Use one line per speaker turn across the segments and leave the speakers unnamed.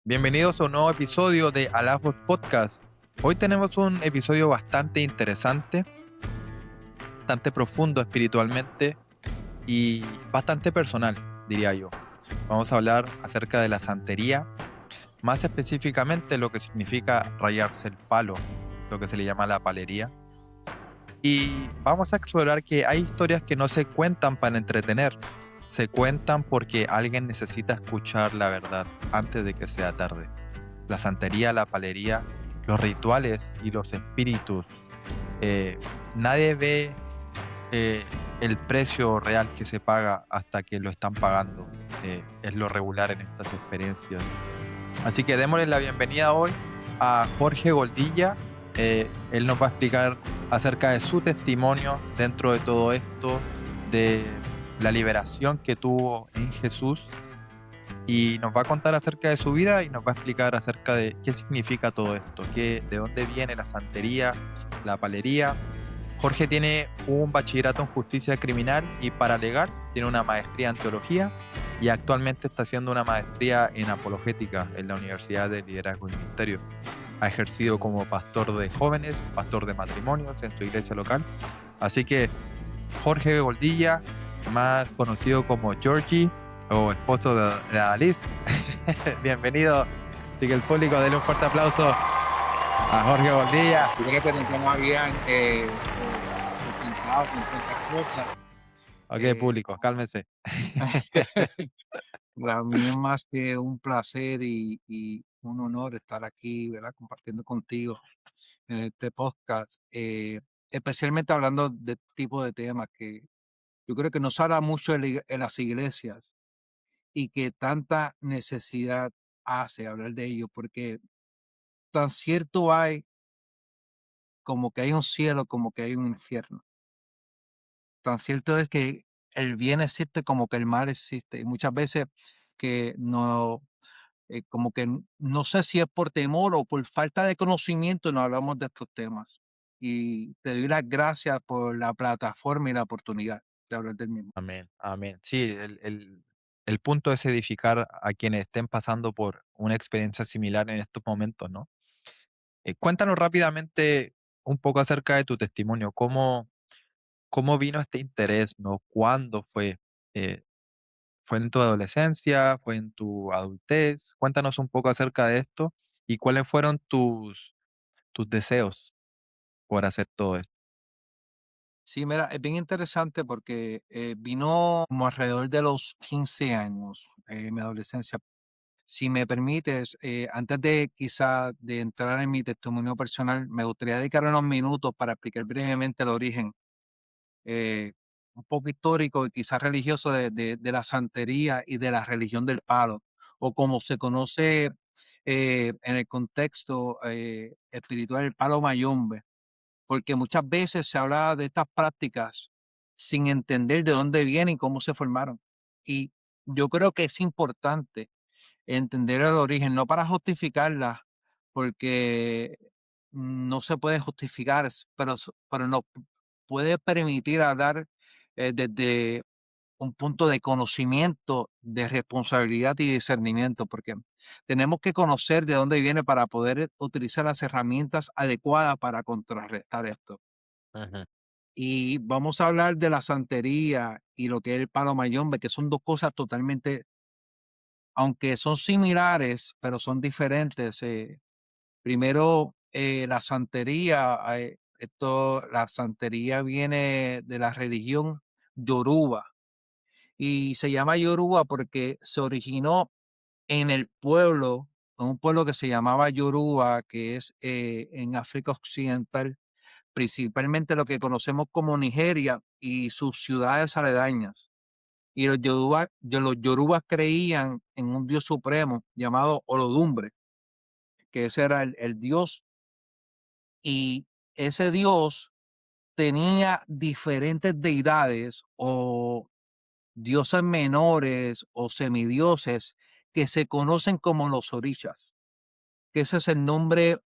Bienvenidos a un nuevo episodio de Alafos Podcast. Hoy tenemos un episodio bastante interesante, bastante profundo espiritualmente y bastante personal, diría yo. Vamos a hablar acerca de la santería, más específicamente lo que significa rayarse el palo, lo que se le llama la palería. Y vamos a explorar que hay historias que no se cuentan para entretener, se cuentan porque alguien necesita escuchar la verdad antes de que sea tarde. La santería, la palería, los rituales y los espíritus. eh, Nadie ve eh, el precio real que se paga hasta que lo están pagando. Es lo regular en estas experiencias. Así que démosle la bienvenida hoy a Jorge Goldilla. Él nos va a explicar acerca de su testimonio dentro de todo esto, de la liberación que tuvo en Jesús y nos va a contar acerca de su vida y nos va a explicar acerca de qué significa todo esto, de dónde viene la santería, la palería. Jorge tiene un bachillerato en justicia criminal y paralegal, tiene una maestría en teología y actualmente está haciendo una maestría en apologética en la Universidad de Liderazgo y Ministerio. Ha ejercido como pastor de jóvenes, pastor de matrimonios en su iglesia local. Así que Jorge Goldilla, más conocido como Georgie o esposo de Alice. Bienvenido. Así que el público, denle un fuerte aplauso a Jorge Goldilla.
Yo creo que no habían presentado con tantas cosas.
Ok,
Eh,
público, cálmense.
Para mí es más que un placer y un honor estar aquí, ¿verdad? Compartiendo contigo en este podcast, especialmente hablando de este tipo de temas que yo creo que nos habla mucho en las iglesias y que tanta necesidad hace hablar de ello, porque tan cierto hay como que hay un cielo, como que hay un infierno. Tan cierto es que el bien existe como que el mal existe. Y muchas veces que no, como que no sé si es por temor o por falta de conocimiento, no hablamos de estos temas. Y te doy las gracias por la plataforma y la oportunidad de hablar del mismo.
Amén, amén. Sí, el punto es edificar a quienes estén pasando por una experiencia similar en estos momentos, ¿no? Cuéntanos rápidamente un poco acerca de tu testimonio. ¿Cómo vino este interés, ¿no? ¿Cuándo fue? Eh, ¿Fue en tu adolescencia? ¿Fue en tu adultez? Cuéntanos un poco acerca de esto y cuáles fueron tus deseos por hacer todo esto.
Sí, mira, es bien interesante porque vino como alrededor de los 15 años, mi adolescencia. Si me permites, antes de quizá de entrar en mi testimonio personal, me gustaría dedicar unos minutos para explicar brevemente el origen eh, un poco histórico y quizás religioso de la santería y de la religión del palo, o como se conoce en el contexto espiritual, el palo mayombe, porque muchas veces se habla de estas prácticas sin entender de dónde vienen y cómo se formaron. Y yo creo que es importante entender el origen, no para justificarlas, porque no se puede justificar, pero nos puede permitir hablar desde un punto de conocimiento, de responsabilidad y discernimiento, porque tenemos que conocer de dónde viene para poder utilizar las herramientas adecuadas para contrarrestar esto.
Ujú.
Y vamos a hablar de la santería y lo que es el palo mayombe, que son dos cosas totalmente, aunque son similares, pero son diferentes. Primero, la santería, la santería viene de la religión yoruba y se llama yoruba porque se originó en el pueblo, en un pueblo que se llamaba Yoruba, que es en África Occidental, principalmente lo que conocemos como Nigeria y sus ciudades aledañas. Y los yorubas creían en un dios supremo llamado Olodumbre, que ese era el dios, y ese dios tenía diferentes deidades o dioses menores o semidioses que se conocen como los orishas, que ese es el nombre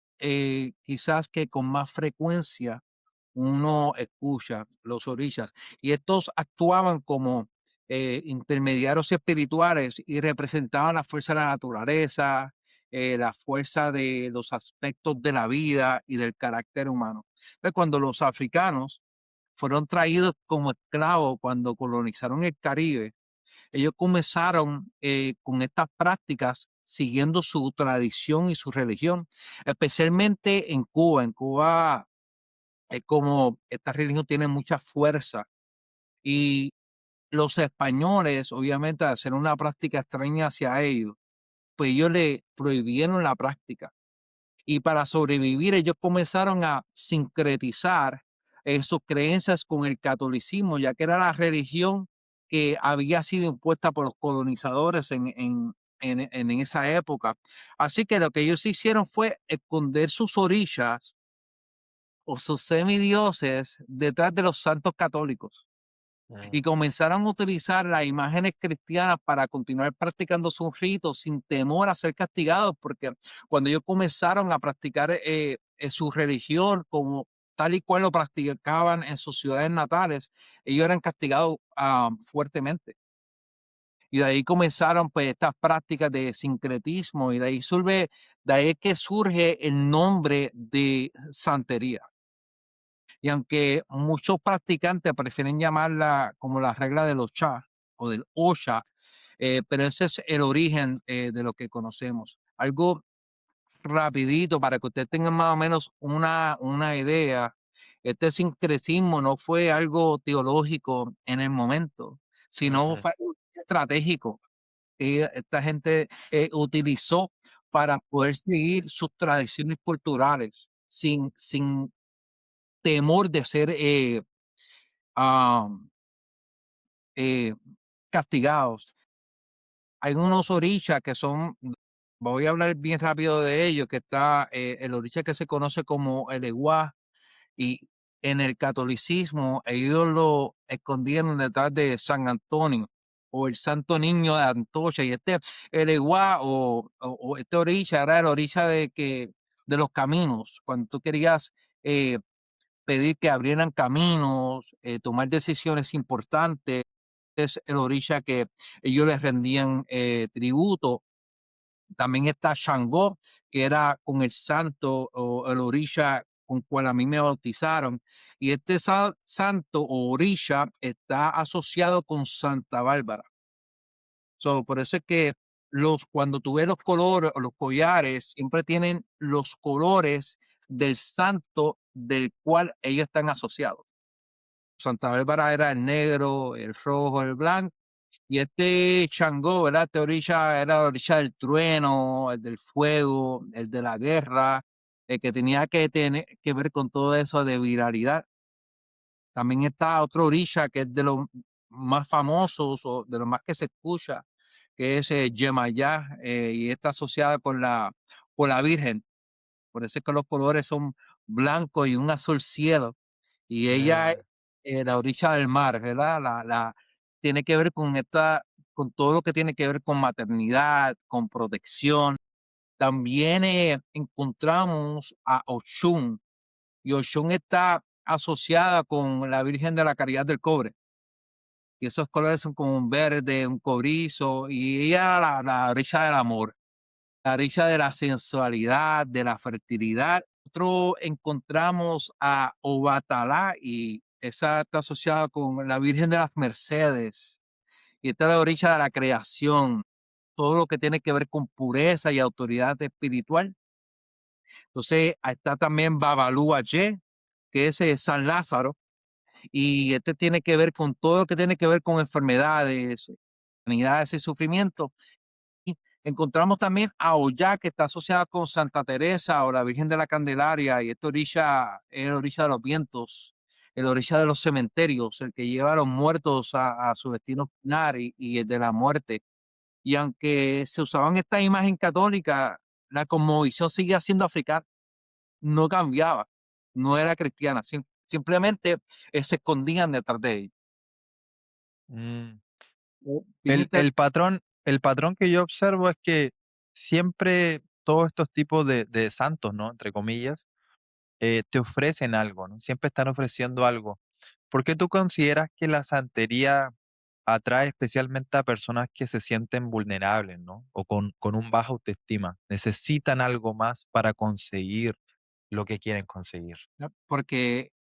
quizás que con más frecuencia uno escucha, los orishas. Y estos actuaban como intermediarios espirituales y representaban la fuerza de la naturaleza, la fuerza de los aspectos de la vida y del carácter humano. Entonces, cuando los africanos fueron traídos como esclavos cuando colonizaron el Caribe, ellos comenzaron con estas prácticas siguiendo su tradición y su religión, especialmente en Cuba. En Cuba es como esta religión tiene mucha fuerza y los españoles, obviamente, al hacer una práctica extraña hacia ellos, pues ellos le prohibieron la práctica. Y para sobrevivir, ellos comenzaron a sincretizar sus creencias con el catolicismo, ya que era la religión que había sido impuesta por los colonizadores en esa época. Así que lo que ellos hicieron fue esconder sus orillas o sus semidioses detrás de los santos católicos
Mm.
y comenzaron a utilizar las imágenes cristianas para continuar practicando sus ritos sin temor a ser castigados, porque cuando ellos comenzaron a practicar su religión como tal y cual lo practicaban en sus ciudades natales, ellos eran castigados fuertemente. Y de ahí comenzaron pues estas prácticas de sincretismo y de ahí es que surge el nombre de santería. Y aunque muchos practicantes prefieren llamarla como la regla de los Cha o del Osha, pero ese es el origen de lo que conocemos. Algo rapidito para que ustedes tengan más o menos una idea. Este sincretismo no fue algo teológico en el momento, sino
Ujú.
fue algo estratégico que esta gente utilizó para poder seguir sus tradiciones culturales sin temor de ser am, eh, castigados. Hay unos orishas que son, voy a hablar bien rápido de ellos, que está el orisha que se conoce como el Eguá, y en el catolicismo ellos lo escondieron detrás de San Antonio o el Santo Niño de Antocha, y el Eguá o este orisha era el orisha de los caminos, cuando tú querías eh, pedir que abrieran caminos, tomar decisiones importantes, es el orisha que ellos les rendían tributo. También está Shango, que era con el santo o el orisha con cual a mí me bautizaron. Y este santo o orisha está asociado con Santa Bárbara. So, por eso es que cuando tú ves los colores o los collares, siempre tienen los colores del santo del cual ellos están asociados. Santa Bárbara era el negro, el rojo, el blanco. Y este Changó, ¿verdad? Este orilla era la orilla del trueno, el del fuego, el de la guerra, el que tenía que tener que ver con todo eso de viralidad. También está otro orilla que es de los más famosos o de los más que se escucha, que es Yemayá, y está asociada con la Virgen. Por eso es que los colores son blancos y un azul cielo. Y ella es
Mm.
la orilla del mar, ¿verdad? Tiene que ver con todo lo que tiene que ver con maternidad, con protección. También encontramos a Oshun, y Oshun está asociada con la Virgen de la Caridad del Cobre. Y esos colores son como un verde, un cobrizo, y ella la orilla del amor, la orilla de la sensualidad, de la fertilidad. Nosotros encontramos a Obatalá y esa está asociada con la Virgen de las Mercedes y esta es la orilla de la creación, todo lo que tiene que ver con pureza y autoridad espiritual. Entonces, ahí está también Babalú Aye, que es San Lázaro, y este tiene que ver con todo lo que tiene que ver con enfermedades, sanidades y sufrimiento. Y encontramos también a Ollá, que está asociada con Santa Teresa o la Virgen de la Candelaria, y esta orilla es la orilla de los vientos, el orilla de los cementerios, el que lleva a los muertos a su destino final y el de la muerte. Y aunque se usaban esta imagen católica, la cosmovisión seguía siendo africana, no cambiaba, no era cristiana, simplemente se escondían detrás de ella.
Mm.
Bien
El patrón que yo observo es que siempre todos estos tipos de santos, ¿no? Entre comillas, te ofrecen algo, ¿no? Siempre están ofreciendo algo. ¿Por qué tú consideras que la santería atrae especialmente a personas que se sienten vulnerables, ¿no? O con un baja autoestima. Necesitan algo más para conseguir lo que quieren conseguir.
¿no? Porque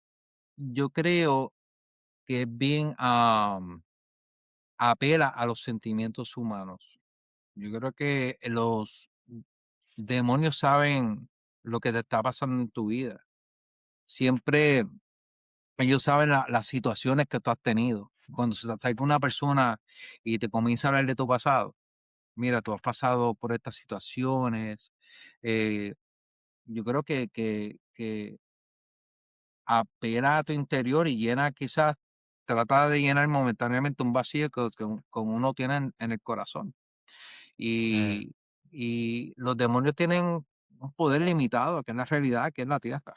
yo creo que es bien, apela a los sentimientos humanos. Yo creo que los demonios saben lo que te está pasando en tu vida. Siempre ellos saben las situaciones que tú has tenido. Cuando se te acerca una persona y te comienza a hablar de tu pasado, mira, tú has pasado por estas situaciones. eh, yo creo que apela a tu interior y llena quizás, trata de llenar momentáneamente un vacío que uno tiene en el corazón.
Mm.
Y, y los demonios tienen un poder limitado, que es la realidad, que es la tierra.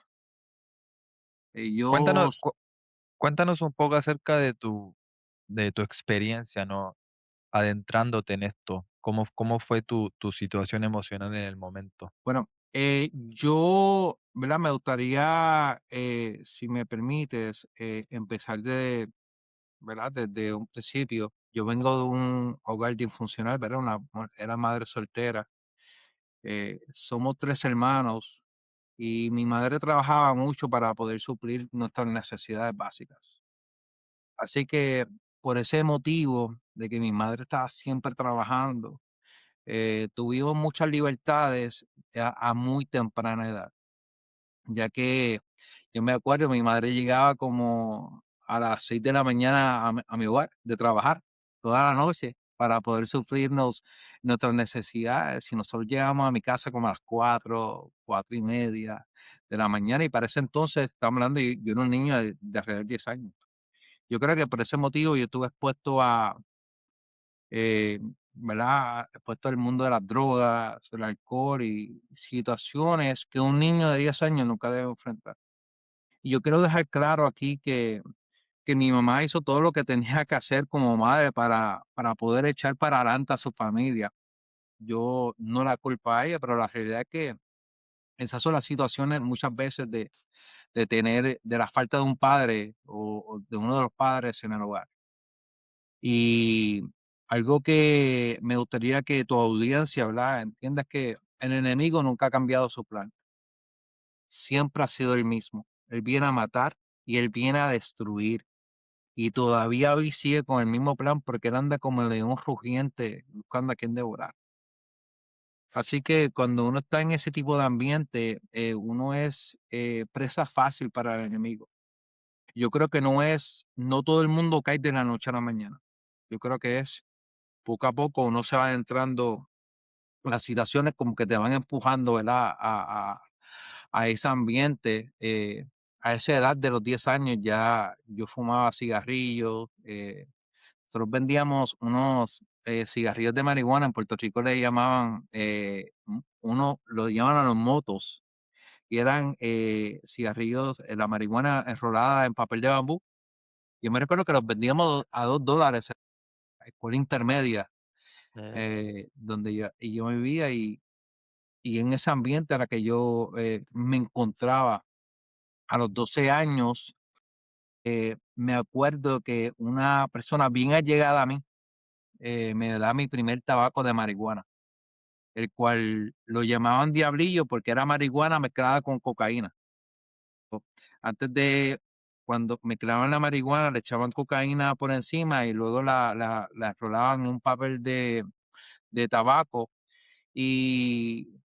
Cuéntanos,
Ellos,
cuéntanos un poco acerca de tu experiencia, ¿no? Adentrándote en esto. ¿Cómo fue tu situación emocional en el momento?
bueno, yo, ¿verdad? Me gustaría, si me permites, empezar ¿verdad? Desde un principio. Yo vengo de un hogar disfuncional, ¿verdad? Era madre soltera. Somos 3 hermanos y mi madre trabajaba mucho para poder suplir nuestras necesidades básicas. Así que por ese motivo de que mi madre estaba siempre trabajando, tuvimos muchas libertades a muy temprana edad, ya que yo me acuerdo, mi madre llegaba como a las 6 de la mañana a mi hogar de trabajar toda la noche para poder suplirnos nuestras necesidades. Y nosotros llegamos a mi casa como a las 4, 4:30 de la mañana, y para ese entonces, estamos hablando, yo era un niño de alrededor de 10 años. Yo creo que por ese motivo yo estuve expuesto eh, ¿verdad? Expuesto al mundo de las drogas, el alcohol y situaciones que un niño de 10 años nunca debe enfrentar. Y yo quiero dejar claro aquí que mi mamá hizo todo lo que tenía que hacer como madre para poder echar para adelante a su familia. Yo no la culpo a ella, pero la realidad es que esas son las situaciones muchas veces de la falta de un padre o de uno de los padres en el hogar. Y algo que me gustaría que tu audiencia, ¿verdad? Entienda es que el enemigo nunca ha cambiado su plan. Siempre ha sido el mismo. Él viene a matar y él viene a destruir. Y todavía hoy sigue con el mismo plan porque él anda como el león rugiente buscando a quien devorar. Así que cuando uno está en ese tipo de ambiente, uno es presa fácil para el enemigo. Yo creo que no todo el mundo cae de la noche a la mañana. Yo creo que es poco a poco uno se va adentrando, las situaciones como que te van empujando, ¿verdad? A ese ambiente. A esa edad de los 10 años ya yo fumaba cigarrillos. Nosotros vendíamos unos cigarrillos de marihuana. En Puerto Rico le llamaban, uno lo llamaban a los motos, y eran cigarrillos, la marihuana enrolada en papel de bambú. Yo me recuerdo que los vendíamos a $2 en la escuela intermedia,
Mm.
donde yo vivía, y en ese ambiente era que yo me encontraba a los 12 años. Me acuerdo que una persona bien allegada a mí me da mi primer tabaco de marihuana, el cual lo llamaban diablillo porque era marihuana mezclada con cocaína. Antes de, cuando mezclaban la marihuana, le echaban cocaína por encima y luego la enrolaban en un papel de tabaco, y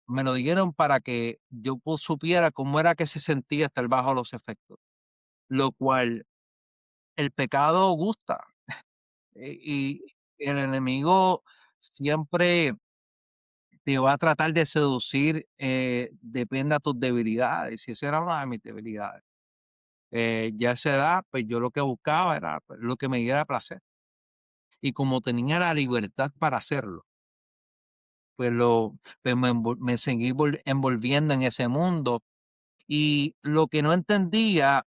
me lo dieron para que yo supiera cómo era que se sentía estar bajo los efectos, lo cual el pecado gusta, y el enemigo siempre te va a tratar de seducir, depende a tus debilidades, y esa era una de mis debilidades. Ya a esa edad, pues yo lo que buscaba era pues, lo que me diera placer, y como tenía la libertad para hacerlo, pues me seguí envolviendo en ese mundo. Y lo que no entendía,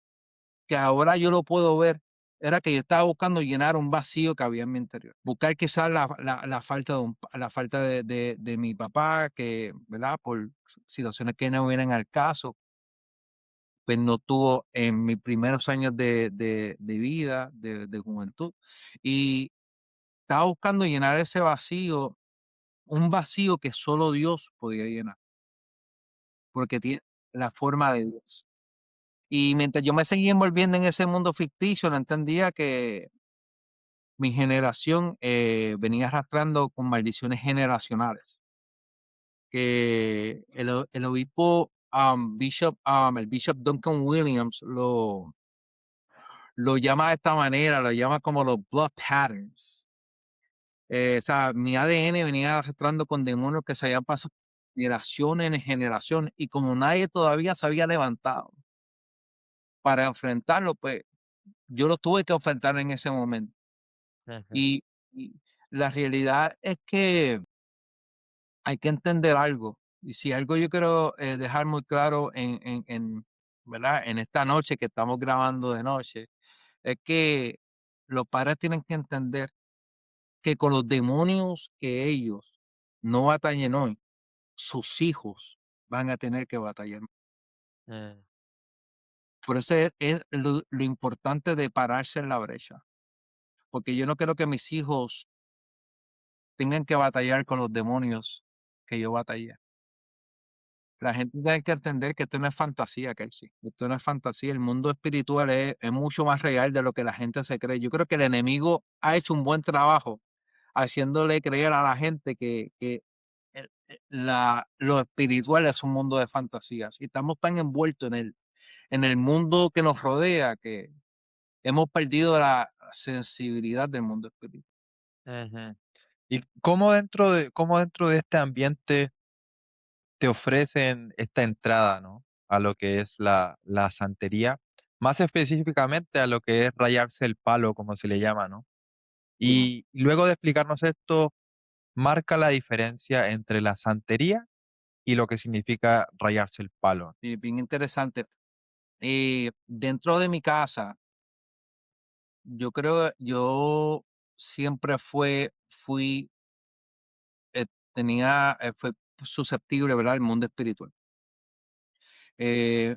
que ahora yo lo puedo ver, era que yo estaba buscando llenar un vacío que había en mi interior. Buscar quizás la falta la falta de mi papá, que, ¿verdad? Por situaciones que no vienen al caso. pues no tuvo en mis primeros años de vida, de juventud. Y estaba buscando llenar ese vacío, un vacío que solo Dios podía llenar, porque tiene la forma de Dios. Y mientras yo me seguía envolviendo en ese mundo ficticio, no entendía que mi generación venía arrastrando con maldiciones generacionales. Que el obispo el Bishop Duncan Williams lo llama de esta manera, lo llama como los blood patterns. O sea, mi ADN venía arrastrando con demonios que se habían pasado generación en generación y como nadie todavía se había levantado para enfrentarlo, pues yo lo tuve que enfrentar en ese momento.
Ujú,
Y, y la realidad es que hay que entender algo. Y si algo yo quiero dejar muy claro ¿verdad? En esta noche que estamos grabando de noche, es que los padres tienen que entender que con los demonios que ellos no batallen hoy, sus hijos van a tener que batallar.
mm,
Por eso es lo importante de pararse en la brecha, porque yo no quiero que mis hijos tengan que batallar con los demonios que yo batallé. La gente tiene que entender que esto no es fantasía, Kelsey. Esto no es fantasía. El mundo espiritual es mucho más real de lo que la gente se cree. Yo creo que el enemigo ha hecho un buen trabajo haciéndole creer a la gente que lo espiritual es un mundo de fantasías. Y estamos tan envueltos en el mundo que nos rodea que hemos perdido la sensibilidad del mundo espiritual.
ujú. ¿Y cómo dentro de este ambiente te ofrecen esta entrada, ¿no? A lo que es la santería, más específicamente a lo que es rayarse el palo, como se le llama, ¿no? Y luego de explicarnos esto, marca la diferencia entre la santería y lo que significa rayarse el palo.
Y bien interesante. Dentro de mi casa, yo siempre fui, eh, fue susceptible, ¿verdad? Al mundo espiritual.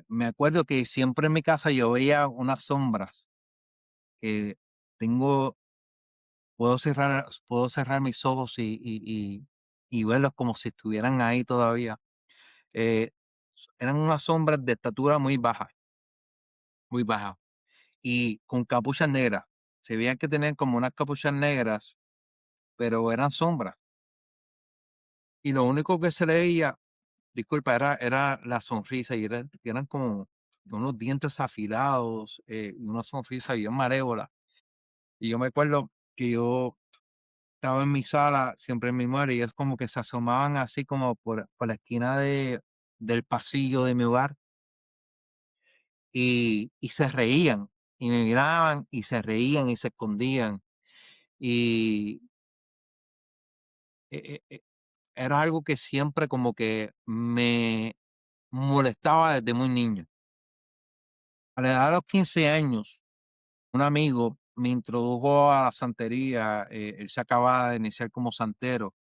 Me acuerdo que siempre en mi casa yo veía unas sombras que tengo, puedo cerrar mis ojos y verlos como si estuvieran ahí todavía. Eran unas sombras de estatura muy baja, y con capuchas negras. Se veían que tenían como unas capuchas negras, pero eran sombras. Y lo único que se le veía, disculpa, era la sonrisa y eran como unos dientes afilados, una sonrisa bien malévola. Y yo me acuerdo que yo estaba en mi sala, siempre en mi muere, y es como que se asomaban así como por la esquina del pasillo de mi hogar y se reían, y me miraban y se reían y se escondían. Y e- e- e- era algo que siempre como que me molestaba desde muy niño. A la edad de los 15 años, un amigo me introdujo a la santería, él se acababa de iniciar como santero,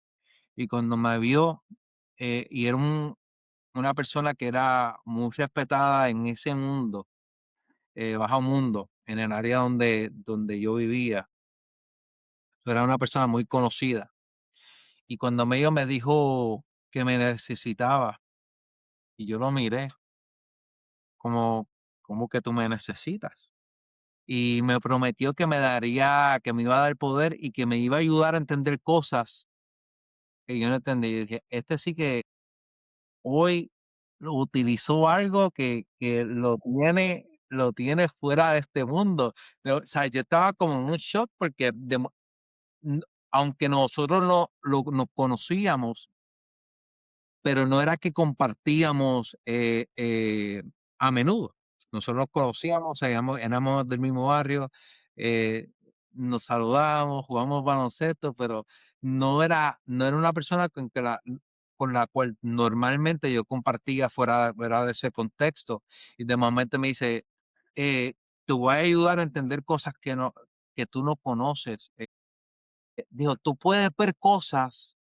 y cuando me vio, y era una persona que era muy respetada en ese mundo, bajo mundo, en el área donde yo vivía, era una persona muy conocida. Y cuando me vio me dijo que me necesitaba, y yo lo miré como, ¿cómo que tú me necesitas? Y me prometió que me iba a dar poder y que me iba a ayudar a entender cosas que yo no entendía. Y dije, este sí que hoy lo utilizó algo que lo tiene fuera de este mundo. O sea, yo estaba como en un shock porque n aunque nosotros nos conocíamos, pero no era que compartíamos, a menudo. Nosotros nos conocíamos, éramos del mismo barrio, eh, nos saludábamos, jugábamos baloncesto, pero no era una persona con la cual normalmente yo compartía fuera de ese contexto. Y de momento me dice, te voy a ayudar a entender cosas que tú no conoces. Dijo, tú puedes ver cosas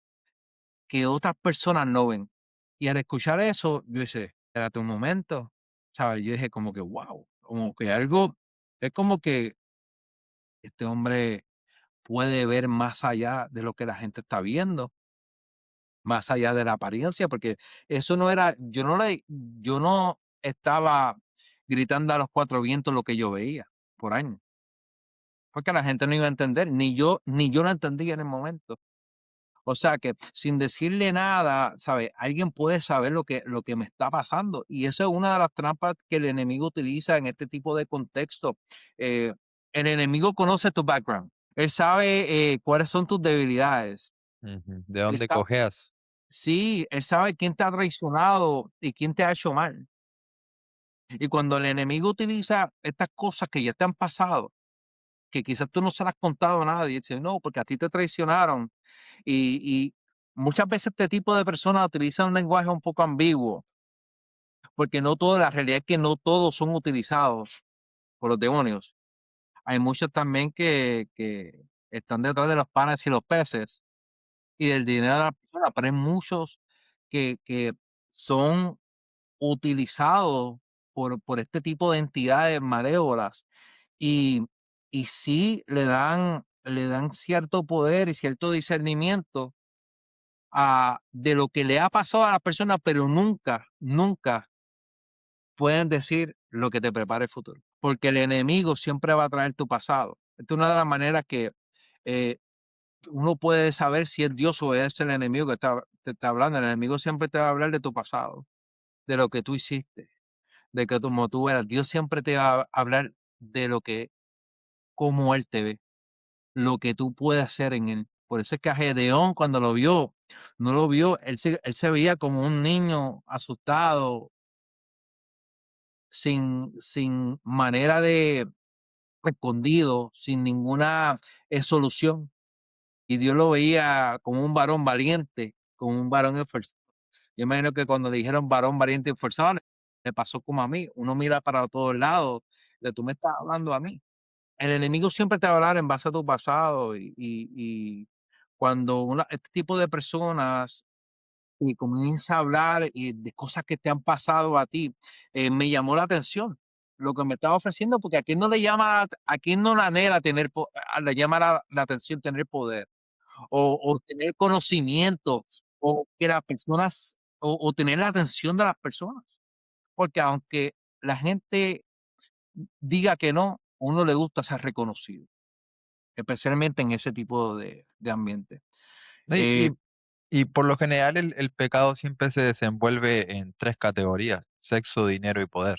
que otras personas no ven. Y al escuchar eso, yo dije, espérate un momento, ¿sabes? Yo dije como que, wow, como que algo, es como que este hombre puede ver más allá de lo que la gente está viendo, más allá de la apariencia, porque eso no era, yo no estaba gritando a los cuatro vientos lo que yo veía por años, porque la gente no iba a entender, ni yo lo entendía en el momento. O sea que sin decirle nada, ¿sabes? Alguien puede saber lo que me está pasando. Y eso es una de las trampas que el enemigo utiliza en este tipo de contexto. Eh, el enemigo conoce tu background. Él sabe cuáles son tus debilidades.
Ujú. ¿De
Él
dónde
está,
cojeas?
sí, él sabe quién te ha traicionado y quién te ha hecho mal. Y cuando el enemigo utiliza estas cosas que ya te han pasado, que quizás tú no se las has contado a nadie, dice, no, porque a ti te traicionaron. Y muchas veces este tipo de personas utilizan un lenguaje un poco ambiguo, porque no todo, la realidad es que no todos son utilizados por los demonios. Hay muchos también que están detrás de los panes y los peces y del dinero de la persona, pero hay muchos que son utilizados por este tipo de entidades malévolas y, y sí le dan cierto poder y cierto discernimiento de lo que le ha pasado a la persona, pero nunca, nunca pueden decir lo que te prepara el futuro, porque el enemigo siempre va a traer tu pasado. Esta es una de las maneras que eh, uno puede saber si es Dios o es el enemigo que te está hablando. El enemigo siempre te va a hablar de tu pasado, de lo que tú hiciste, de que como tú eras. Dios siempre te va a hablar de lo que, como Él te ve, lo que tú puedes hacer en Él. Por eso es que a Gedeón cuando lo vio, no lo vio, él se veía como un niño asustado, sin manera de escondido, sin ninguna solución. Y Dios lo veía como un varón valiente, como un varón esforzado. Yo imagino que cuando le dijeron varón valiente y esforzado, le pasó como a mí. Uno mira para todos lados, de tú me estás hablando a mí. El enemigo siempre te va a hablar en base a tu pasado y cuando este tipo de personas y comienza a hablar de cosas que te han pasado a ti, me llamó la atención lo que me estaba ofreciendo, porque a quién no le anhela tener, le llama la atención tener poder o tener conocimiento o que las personas o tener la atención de las personas, porque aunque la gente diga que no, uno le gusta ser reconocido, especialmente en ese tipo de ambiente.
No,
Eh,
y por lo general el pecado siempre se desenvuelve en tres categorías: sexo, dinero y poder.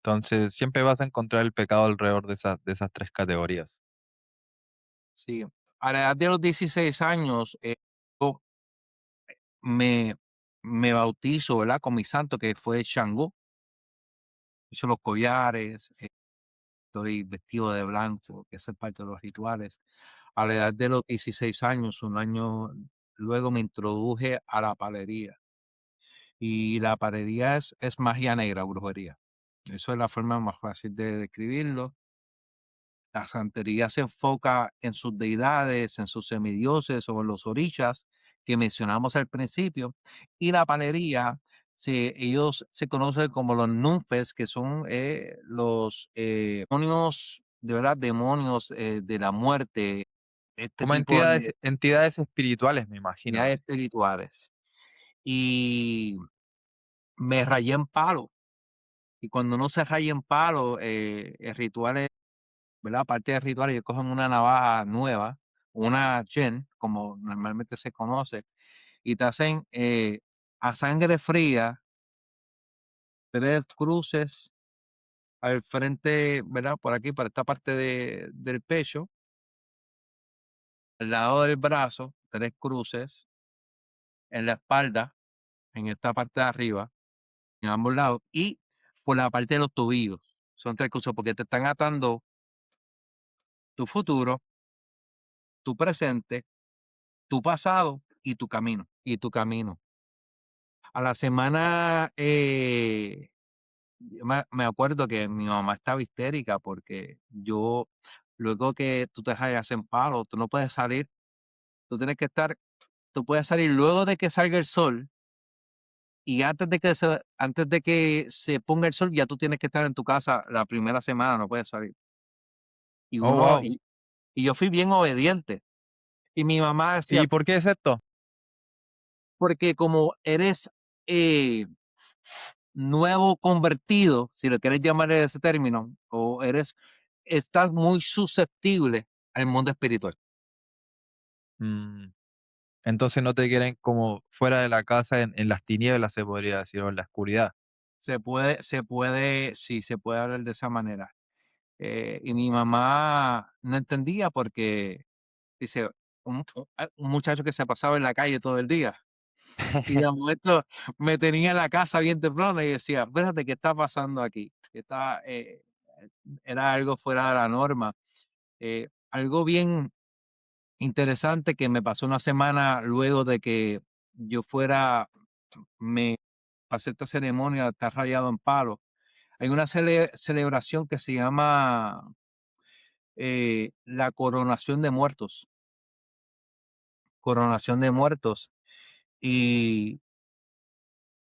Entonces siempre vas a encontrar el pecado alrededor de esas tres categorías.
sí, a la edad de los 16 años, yo me, me bautizo, ¿verdad? Con mi santo, que fue Shango. Hizo los collares, estoy vestido de blanco, que esa es parte de los rituales. A la edad de los 16 años, un año luego me introduje a la palería. Y la palería es magia negra, brujería. Eso es la forma más fácil de describirlo. La santería se enfoca en sus deidades, en sus semidioses o en los orishas que mencionamos al principio. Y la palería, ellos se conocen como los nunfes, que son los demonios, de verdad, demonios de la muerte, este
Como
tipo
entidades,
de
entidades espirituales, me imagino,
entidades
¿no?
espirituales. Y me rayé en palo. Y cuando uno se raya en palo, el ritual es, ¿verdad? Aparte del ritual, ellos cogen una navaja nueva, una Chen, como normalmente se conoce, y te hacen a sangre fría 3 cruces al frente, ¿verdad? Por aquí, por esta parte del pecho, al lado del brazo, 3 cruces, en la espalda, en esta parte de arriba, en ambos lados, y por la parte de los tobillos. Son 3 cruces porque te están atando tu futuro, tu presente, tu pasado y tu camino. Y tu camino. A la semana, yo me acuerdo que mi mamá estaba histérica porque luego que tú te rayas en palo, tú no puedes salir, tú tienes que estar, tú puedes salir luego de que salga el sol, y antes de que se ponga el sol, ya tú tienes que estar en tu casa la primera semana, no puedes salir. Y
Oh,
uno
wow.
y yo fui bien obediente. Y mi mamá decía:
¿Y por qué es esto?
"Porque como eres, eh, nuevo convertido", si lo quieres llamar de ese término, o estás muy susceptible al mundo espiritual.
Mm, entonces no te quieren como fuera de la casa en las tinieblas, se podría decir, o en la oscuridad.
Sí, se puede hablar de esa manera. Y mi mamá no entendía porque dice, un muchacho que se pasaba en la calle todo el día. Y de momento me tenía en la casa bien temprano y decía, espérate, ¿qué está pasando aquí? Era algo fuera de la norma. Algo bien interesante que me pasó una semana luego de que yo me pasé esta ceremonia de estar rayado en palo. Hay una celebración que se llama la coronación de muertos. Coronación de muertos. Y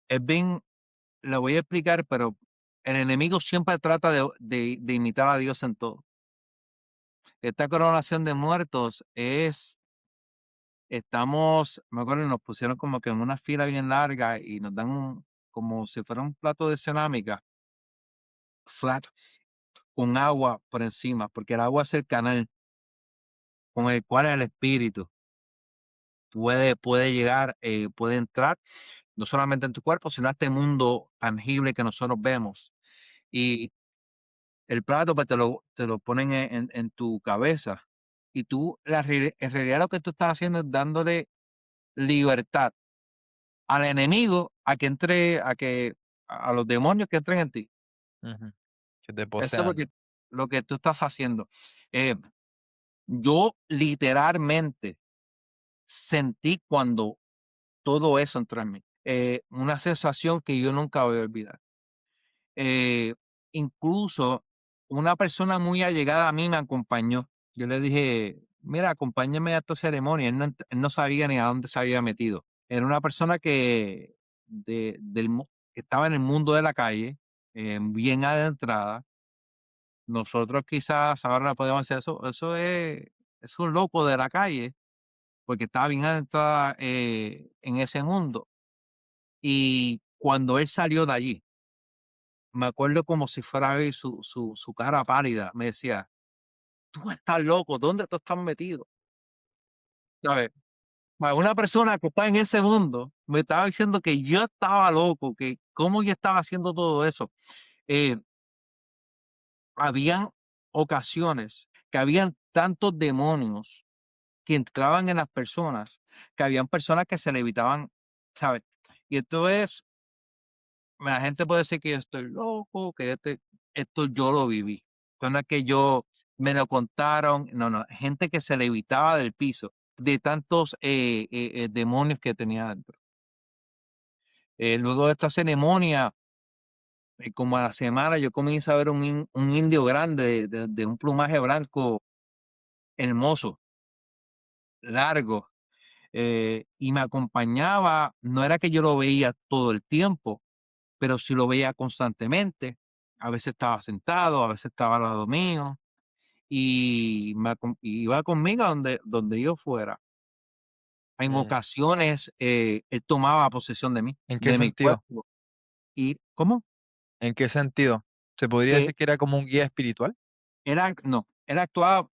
es bien, la voy a explicar, pero el enemigo siempre trata de imitar a Dios en todo. Esta coronación de muertos me acuerdo, nos pusieron como que en una fila bien larga y nos dan como si fuera un plato de cerámica, flat, con agua por encima, porque el agua es el canal con el cual el espíritu puede llegar, puede entrar, no solamente en tu cuerpo, sino a este mundo tangible que nosotros vemos. Y el plato, pues, te lo ponen en tu cabeza, y tú, en realidad lo que tú estás haciendo es dándole libertad al enemigo a los demonios que entren en ti.
Ujú, que te
Eso es lo
posean.
que tú estás haciendo. Eh, yo literalmente sentí cuando todo eso entró en mí, una sensación que yo nunca voy a olvidar. Eh, Incluso una persona muy allegada a mí me acompañó. Yo le dije: "Mira, acompáñame a esta ceremonia". Él no sabía ni a dónde se había metido. Era una persona que estaba en el mundo de la calle, bien adentrada. Nosotros quizás ahora podemos decir: "Eso es un loco de la calle", porque estaba bien adentrada, en ese mundo. Y cuando él salió de allí, me acuerdo como si fuera hoy su cara pálida. Me decía: "Tú estás loco, ¿dónde tú estás metido?". ¿Sabes? Para una persona que está en ese mundo, me estaba diciendo que yo estaba loco, que cómo yo estaba haciendo todo eso. Eh, Habían ocasiones que habían tantos demonios que entraban en las personas, que habían personas que se le evitaban, ¿sabes? Y esto es la gente puede decir que yo estoy loco, esto yo lo viví. Esto no es que me lo contaron, no, no, gente que se levitaba del piso de tantos demonios que tenía dentro. Luego de esta ceremonia, como a la semana, yo comienzo a ver un indio grande de un plumaje blanco hermoso, largo, y me acompañaba. No era que yo lo veía todo el tiempo, pero sí lo veía constantemente. A veces estaba sentado, a veces estaba al lado mío y iba conmigo a donde yo fuera. En
Mm,
ocasiones, él tomaba posesión de mí,
¿en qué
de mi
sentido?
cuerpo. ¿Cómo?
¿En qué sentido? ¿Se podría
Que
decir que era como un guía espiritual?
no, él actuaba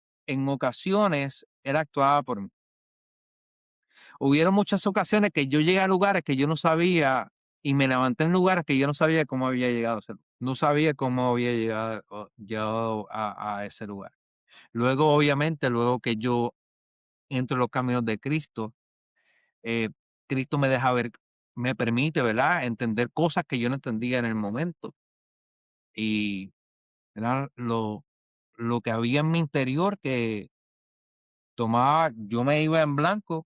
por mí. Hubieron muchas ocasiones que yo llegué a lugares que yo no sabía y me levanté en lugares que yo no sabía cómo había llegado a ese lugar. No sabía cómo había llegado a ese lugar. Luego, obviamente, luego que yo entro en los caminos de Cristo, eh, Cristo me permite, ¿verdad?, entender cosas que yo no entendía en el momento. Y era lo que había en mi interior que yo me iba en blanco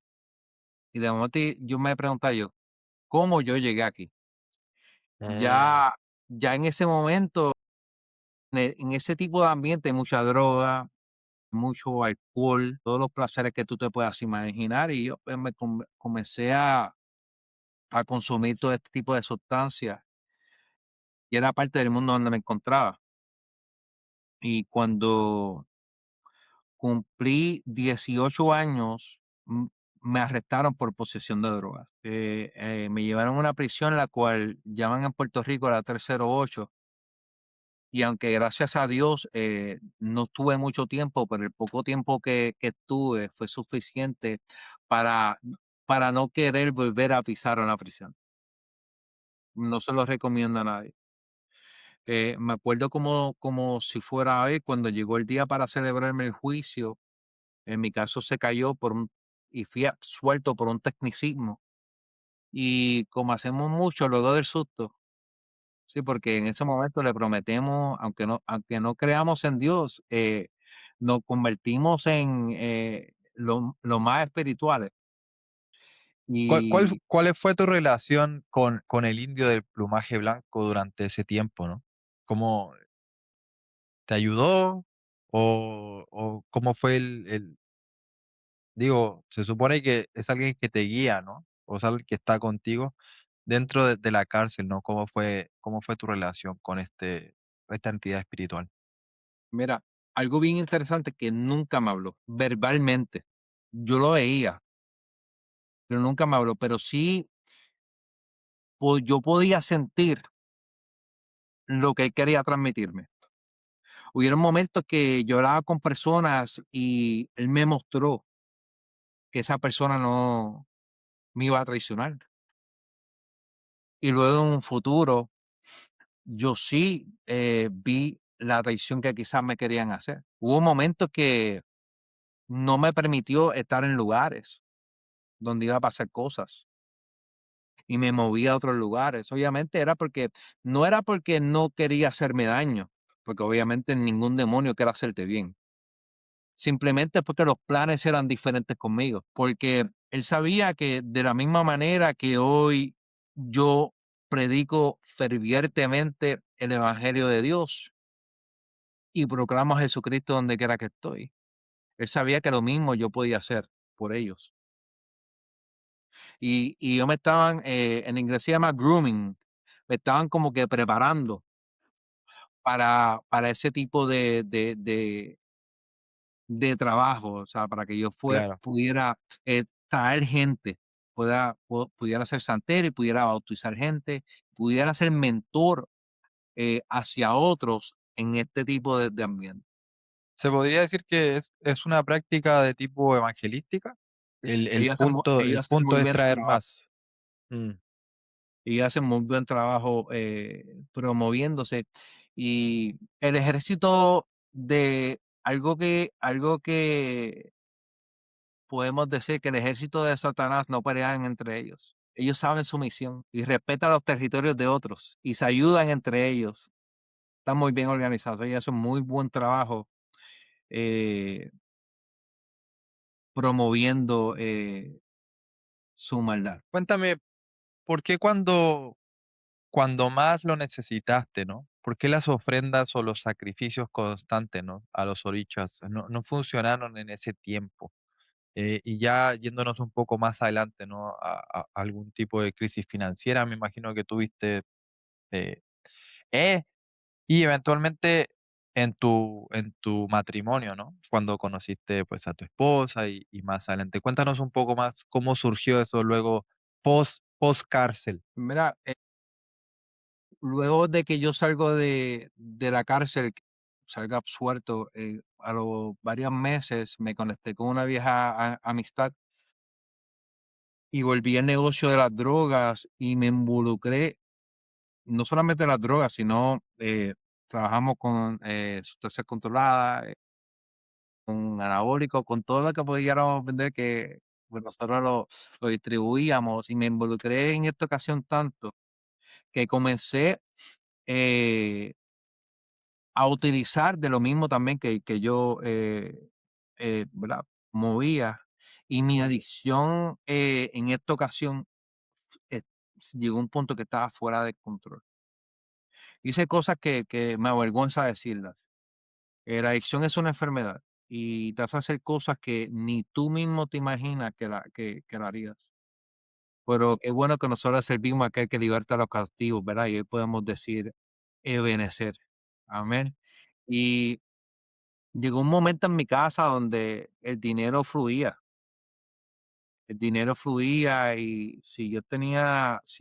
y de momento yo me preguntaba yo, ¿cómo yo llegué aquí?
Mm,
Ya, ya en ese momento, en ese tipo de ambiente, mucha droga, mucho alcohol, todos los placeres que tú te puedas imaginar, y yo, pues, comencé a consumir todo este tipo de sustancias y era parte del mundo donde me encontraba. Y cuando cumplí 18 años, me arrestaron por posesión de drogas. Me llevaron a una prisión, la cual llaman en Puerto Rico la 308. Y aunque gracias a Dios no estuve mucho tiempo, pero el poco tiempo que estuve fue suficiente para, para no querer volver a pisar una prisión. No se lo recomiendo a nadie. Me acuerdo como si fuera hoy, cuando llegó el día para celebrarme el juicio. En mi caso se cayó y fui absuelto por un tecnicismo. Y como hacemos mucho luego del susto, sí, porque en ese momento le prometemos, aunque no creamos en Dios, nos convertimos en lo más espirituales. Y
¿Cuál fue tu relación con el indio del plumaje blanco durante ese tiempo, no? ¿Cómo te ayudó o cómo fue digo, se supone que es alguien que te guía, ¿no? O es alguien que está contigo dentro de la cárcel, ¿no? Cómo fue tu relación con esta entidad espiritual?
mira, algo bien interesante que nunca me habló, verbalmente. Yo lo veía, pero nunca me habló, pero sí yo podía sentir lo que él quería transmitirme. Hubieron momentos que yo hablaba con personas y él me mostró que esa persona no me iba a traicionar. Y luego en un futuro, yo sí vi la traición que quizás me querían hacer. Hubo momentos que no me permitió estar en lugares donde iba a pasar cosas y me movía a otros lugares. Obviamente no era porque no quería hacerme daño, porque obviamente ningún demonio quiere hacerte bien. Simplemente porque los planes eran diferentes conmigo, porque él sabía que de la misma manera que hoy yo predico fervientemente el evangelio de Dios y proclamo a Jesucristo donde quiera que estoy. Él sabía que lo mismo yo podía hacer por ellos. Y yo en inglés se llama grooming, me estaban como que preparando para ese tipo de trabajo, o sea, para que yo
Claro.
pudiera traer gente, pudiera ser santero y pudiera bautizar gente, pudiera ser mentor hacia otros en este tipo de ambiente.
¿Se podría decir que es una práctica de tipo evangelística? El
Ellos hacen
punto
muy
es
bien
traer
trabajo,
más. Mm.
ellos hacen muy buen trabajo promoviéndose. Y el ejército de algo que podemos decir que el ejército de Satanás no pelean entre ellos. Ellos saben su misión y respetan los territorios de otros y se ayudan entre ellos. Están muy bien organizados. Ellos hacen muy buen trabajo eh, promoviendo su maldad.
Cuéntame, ¿por qué cuando más lo necesitaste, ¿no? ¿Por qué las ofrendas o los sacrificios constantes, ¿no? A los orichas no funcionaron en ese tiempo? Y ya yéndonos un poco más adelante, ¿no? A algún tipo de crisis financiera, me imagino que tuviste, eh, eh, y eventualmente en tu matrimonio, ¿no? Cuando conociste, pues, a tu esposa y más adelante. Cuéntanos un poco más cómo surgió eso luego post cárcel.
Mira, luego de que yo salgo de la cárcel, salga absuelto, a los varios meses me conecté con una vieja amistad y volví al negocio de las drogas y me involucré no solamente las drogas, sino trabajamos con sustancias controladas, con anabólicos, con todo lo que pudiéramos vender que pues, nosotros lo distribuíamos y me involucré en esta ocasión tanto que comencé eh, a utilizar de lo mismo también que yo ¿verdad? Movía y mi adicción en esta ocasión eh, llegó a un punto que estaba fuera de control. Hice cosas que me avergüenza decirlas. La adicción es una enfermedad y te hace hacer cosas que ni tú mismo te imaginas que la harías. pero qué bueno que nosotros servimos a aquel que liberta a los cautivos, ¿verdad? Y hoy podemos decir, Ebenezer. Amén. Y llegó un momento en mi casa donde el dinero fluía y si yo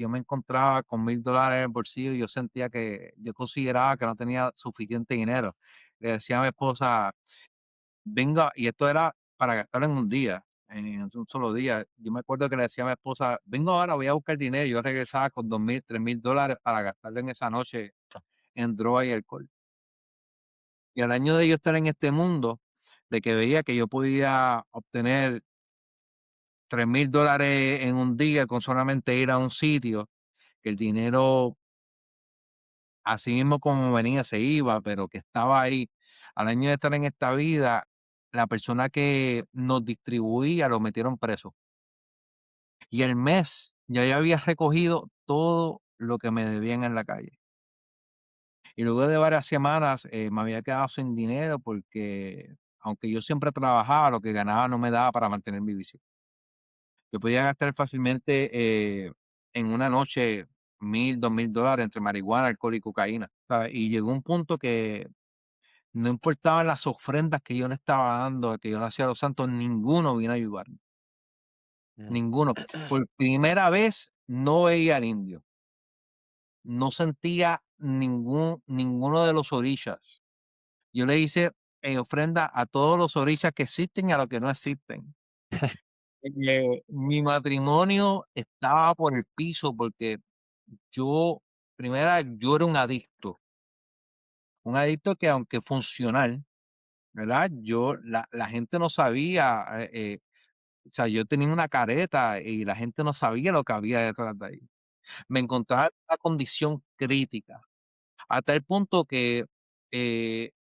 me encontraba con $1000 en el bolsillo, yo sentía que, yo consideraba que no tenía suficiente dinero. Le decía a mi esposa, venga, y esto era para gastarlo en un día, en un solo día. Yo me acuerdo que le decía a mi esposa, vengo ahora, voy a buscar dinero. Yo regresaba con $2000, $3000 para gastarlo en esa noche en droga y alcohol. Y al año de yo estar en este mundo, de que veía que yo podía obtener $3000 en un día con solamente ir a un sitio, que el dinero, así mismo como venía, se iba, pero que estaba ahí. Al año de estar en esta vida, la persona que nos distribuía lo metieron preso. Y el mes ya yo había recogido todo lo que me debían en la calle. Y luego de varias semanas me había quedado sin dinero porque, aunque yo siempre trabajaba, lo que ganaba no me daba para mantener mi vicio. Yo podía gastar fácilmente en una noche 1000, $2000 entre marihuana, alcohol y cocaína, ¿sabes? Y llegó un punto que no importaban las ofrendas que yo le estaba dando, que yo le hacía a los santos, ninguno vino a ayudarme,
Mm.
ninguno. Por primera vez no veía al indio, no sentía ninguno de los orishas. Yo le hice ofrenda a todos los orishas que existen y a los que no existen. Mi matrimonio estaba por el piso porque yo, primera, yo era un adicto que aunque funcional, ¿verdad? La gente no sabía, o sea, yo tenía una careta y la gente no sabía lo que había detrás de ahí. Me encontraba en una condición crítica, a tal punto que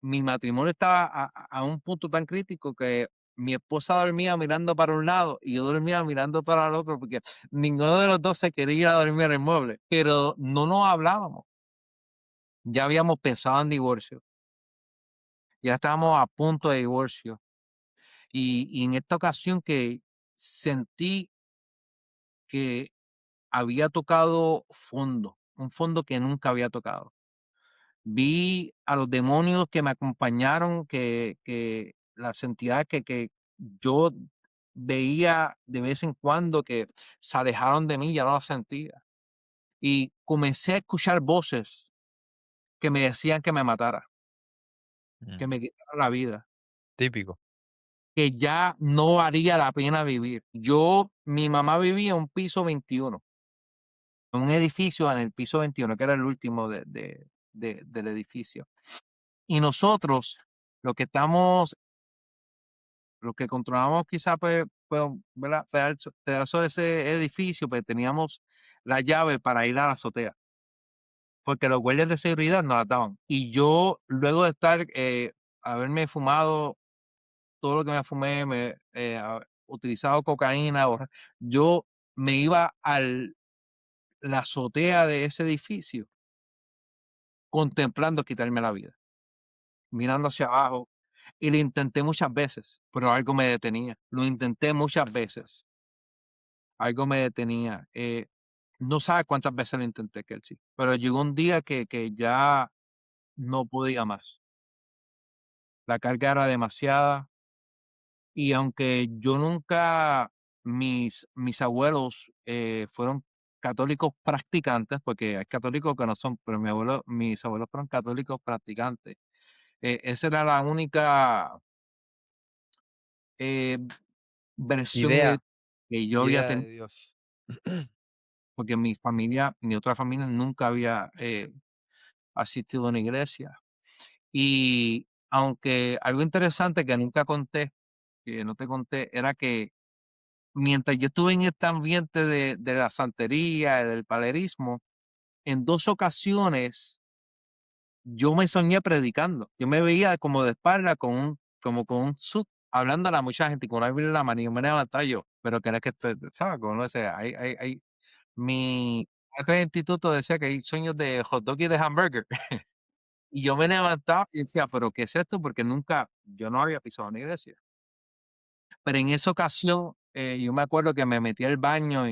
mi matrimonio estaba a un punto tan crítico que mi esposa dormía mirando para un lado y yo dormía mirando para el otro porque ninguno de los dos se quería ir a dormir en el mueble, pero no nos hablábamos. Ya habíamos pensado en divorcio, ya estábamos a punto de divorcio. Y en esta ocasión que sentí que había tocado fondo, un fondo que nunca había tocado. Vi a los demonios que me acompañaron, que las entidades que yo veía de vez en cuando que se alejaron de mí, ya no las sentía. Y comencé a escuchar voces que me decían que me matara,
Mm.
que me quitara la vida,
Típico.
que ya no valía la pena vivir. Mi mamá vivía en un piso 21, en un edificio en el piso 21, que era el último del edificio. Y nosotros, los que estamos, los que controlamos quizá, pues, ¿verdad? Pedazo de ese edificio, pues teníamos la llave para ir a la azotea, porque los guardias de seguridad nos la daban. Y yo, luego de estar, haberme fumado todo lo que me fumé, utilizado cocaína, yo me iba la azotea de ese edificio contemplando quitarme la vida, mirando hacia abajo. Y lo intenté muchas veces, pero algo me detenía. Lo intenté muchas veces, algo me detenía. No sabes cuántas veces lo intenté, Kelsey, pero llegó un día que ya no podía más. La carga era demasiada y aunque yo nunca, mis abuelos fueron católicos practicantes, porque hay católicos que no son, pero mis abuelos fueron católicos practicantes. Esa era la única eh, versión
Idea,
que yo había
idea de
tenido,
Dios.
porque mi otra familia nunca había asistido a una iglesia. Y aunque algo interesante que nunca conté, que no te conté, era que mientras yo estuve en este ambiente de la santería, del palerismo, en 2 ocasiones yo me soñé predicando. Yo me veía como de espalda como con un sud, hablando a mucha gente y con una Biblia en la mano y yo me levantaba yo, pero que era que, ¿sabes? Como no sé, mi jefe de instituto decía que hay sueños de hot dog y de hamburger. Y yo me levantaba y decía, pero ¿qué es esto? Porque yo no había pisado una iglesia. Pero en esa ocasión, yo me acuerdo que me metí al baño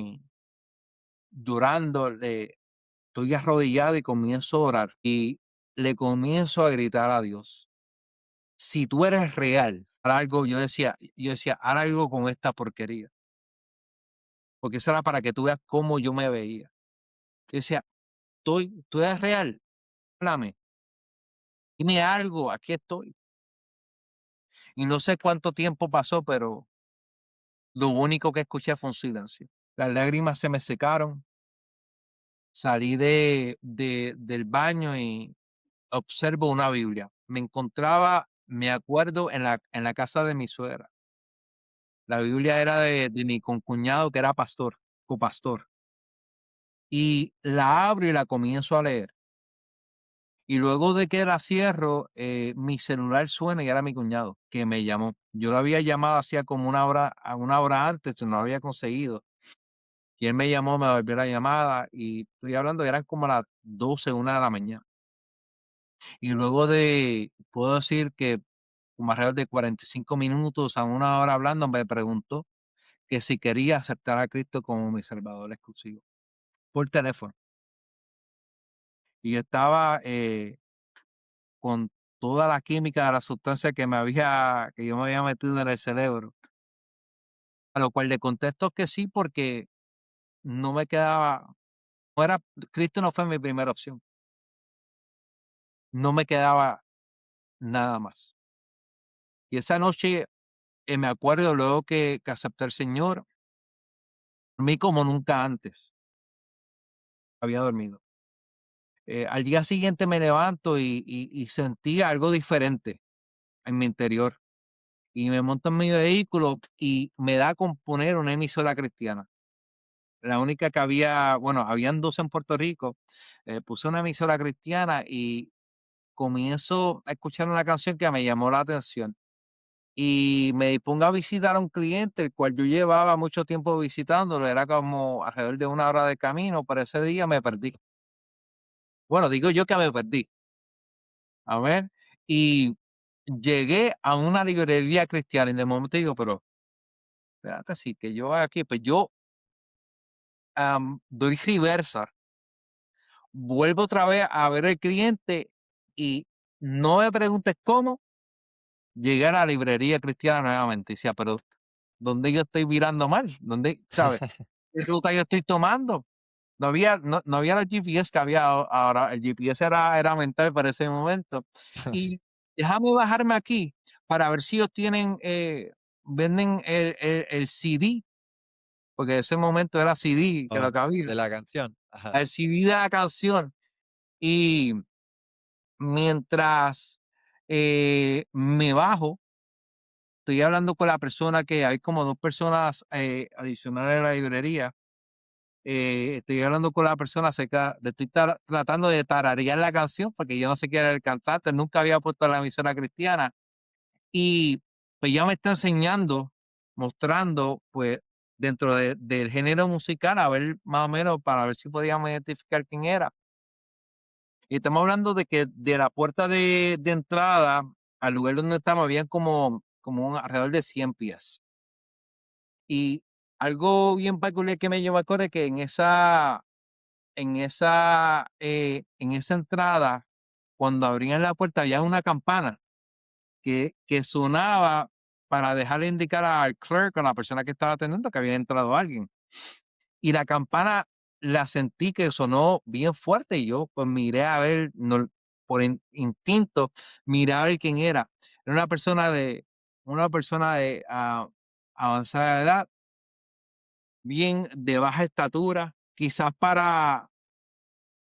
llorando, estoy arrodillado y comienzo a orar y le comienzo a gritar a Dios: "Si tú eres real, haz algo". Yo decía: "Haz algo con esta porquería", porque eso era para que tú veas cómo yo me veía. Yo decía: Tú eres real, háblame, dime algo, aquí estoy". Y no sé cuánto tiempo pasó, pero lo único que escuché fue un silencio. Las lágrimas se me secaron, salí del baño y observo una Biblia. Me encontraba, me acuerdo, en la casa de mi suegra. La Biblia era de mi concuñado, que era pastor, copastor. Y la abro y la comienzo a leer. Y luego de que la cierro, mi celular suena y era mi cuñado que me llamó. Yo lo había llamado hacía como una hora antes, no lo había conseguido. Y él me llamó, me volvió la llamada y estoy hablando, eran como las 12, 1 de la mañana. Y luego puedo decir que como alrededor de 45 minutos a 1 hora hablando, me preguntó que si quería aceptar a Cristo como mi salvador exclusivo, por teléfono. Y yo estaba con toda la química de la sustancia que yo me había metido en el cerebro. A lo cual le contesto que sí, porque no me quedaba, no era, Cristo no fue mi primera opción. No me quedaba nada más. Y esa noche, me acuerdo luego que acepté al Señor, dormí como nunca antes había dormido. Al día siguiente me levanto y sentí algo diferente en mi interior. Y me monto en mi vehículo y me da con poner una emisora cristiana. La única que había, bueno, habían 2 en Puerto Rico. Puse una emisora cristiana y comienzo a escuchar una canción que me llamó la atención. Y me dispongo a visitar a un cliente, el cual yo llevaba mucho tiempo visitándolo, era como alrededor de 1 hora de camino, pero ese día me perdí. Bueno, digo yo que me perdí. A ver, y llegué a una librería cristiana y de momento digo, pero espérate, así que yo aquí, pues yo doy reversa, vuelvo otra vez a ver el cliente y no me preguntes cómo llegué a la librería cristiana nuevamente. Y decía, pero ¿dónde yo estoy mirando mal? ¿Dónde, sabes? ¿Qué ruta yo estoy tomando? No había los GPS que había ahora. El GPS era mental para ese momento. Y déjame bajarme aquí para ver si ellos venden el CD, porque en ese momento era CD que
Oh,
lo que había,
de la canción. Ajá.
el CD de la canción. Y mientras me bajo, estoy hablando con la persona, que hay como 2 personas adicionales en la librería. Estoy hablando con la persona acerca, le estoy tratando de tararear la canción, porque yo no sé quién era el cantante, nunca había puesto la emisora cristiana. Y pues ya me está enseñando, mostrando, pues dentro del género musical, a ver más o menos para ver si podíamos identificar quién era. Y estamos hablando de que de la puerta de entrada al lugar donde estamos habían como alrededor de 100 pies. Y algo bien peculiar que yo me acuerdo es que en esa entrada, cuando abrían la puerta, había una campana que sonaba para dejarle indicar al clerk, a la persona que estaba atendiendo, que había entrado alguien. Y la campana la sentí que sonó bien fuerte y yo, pues, miré a ver, no, por instinto, miré a ver quién era. Era una persona de avanzada edad, bien de baja estatura, quizás para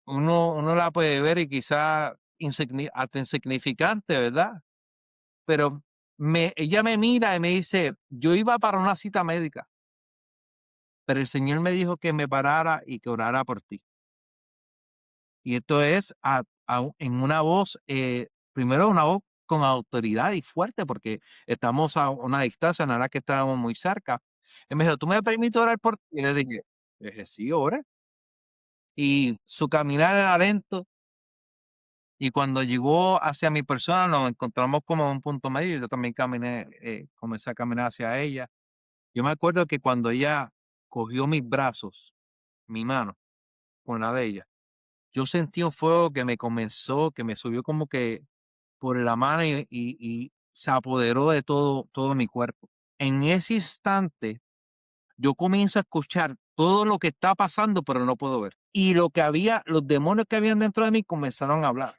uno la puede ver y quizás hasta insignificante, ¿verdad? Pero ella me mira y me dice: "Yo iba para una cita médica, pero el Señor me dijo que me parara y que orara por ti". Y esto es en una voz, primero una voz con autoridad y fuerte, porque estamos a una distancia, no era que estábamos muy cerca. Y me dijo: "¿Tú me permites orar por ti?". Y le dije: "Sí, ore". Y su caminar era lento, y cuando llegó hacia mi persona, nos encontramos como en un punto medio, y yo también comencé a caminar hacia ella. Yo me acuerdo que cuando ella cogió mis brazos, mi mano con la de ella, yo sentí un fuego que me comenzó, que me subió como que por la mano y se apoderó de todo mi cuerpo. En ese instante, yo comienzo a escuchar todo lo que está pasando, pero no puedo ver. Y lo que había, los demonios que habían dentro de mí comenzaron a hablar.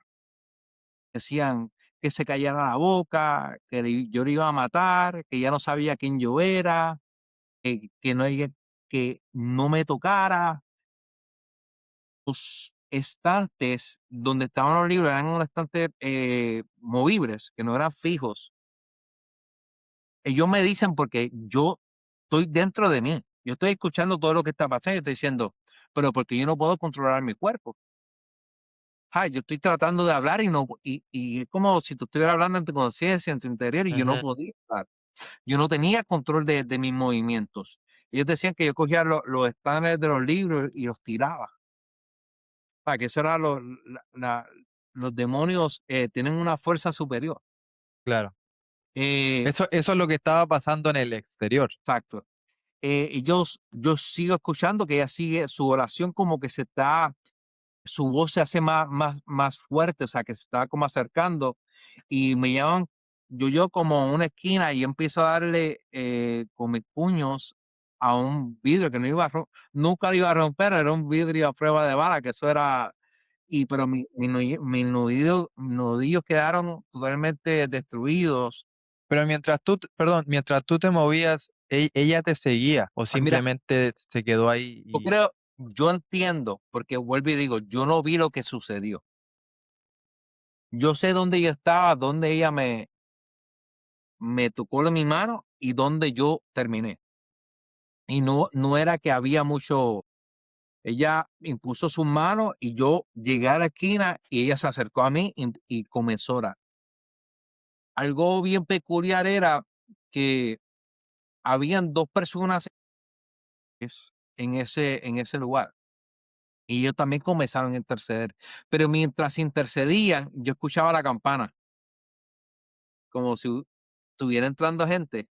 Decían que se callara la boca, que yo le iba a matar, que ya no sabía quién yo era, que no, que no me tocara. Los estantes donde estaban los libros eran unos estantes movibles, que no eran fijos. Ellos me dicen porque yo estoy dentro de mí. Yo estoy escuchando todo lo que está pasando y estoy diciendo, pero porque yo no puedo controlar mi cuerpo. Yo estoy tratando de hablar y no, y es como si tú estuvieras hablando en tu conciencia, en tu interior, y yo no
Ujú,
podía hablar. Yo no tenía control de mis movimientos. Ellos decían que yo cogía los estándar de los libros y los tiraba. Que eso era los demonios tienen una fuerza superior.
claro.
Eh,
Eso es lo que estaba pasando en el exterior.
exacto. Y yo sigo escuchando que ella sigue su oración como que se está, su voz se hace más fuerte, o sea, que se está como acercando y me llaman, yo como en una esquina y empiezo a darle con mis puños a un vidrio que no iba nunca lo iba a romper, era un vidrio a prueba de bala, que eso era, pero mis nudillos quedaron totalmente destruidos.
Pero perdón, mientras tú te movías, ella te seguía o
Pues mira,
simplemente se quedó ahí y...
yo entiendo, porque vuelvo y digo, yo no vi lo que sucedió. Yo sé dónde yo estaba, dónde ella me tocó mi mano y dónde yo terminé. Y no era que había mucho, ella impuso sus manos y yo llegué a la esquina y ella se acercó a mí y comenzó a orar. Algo bien peculiar era que habían 2 personas en ese lugar. Y ellos también comenzaron a interceder. Pero mientras intercedían, yo escuchaba la campana, como si estuviera entrando gente.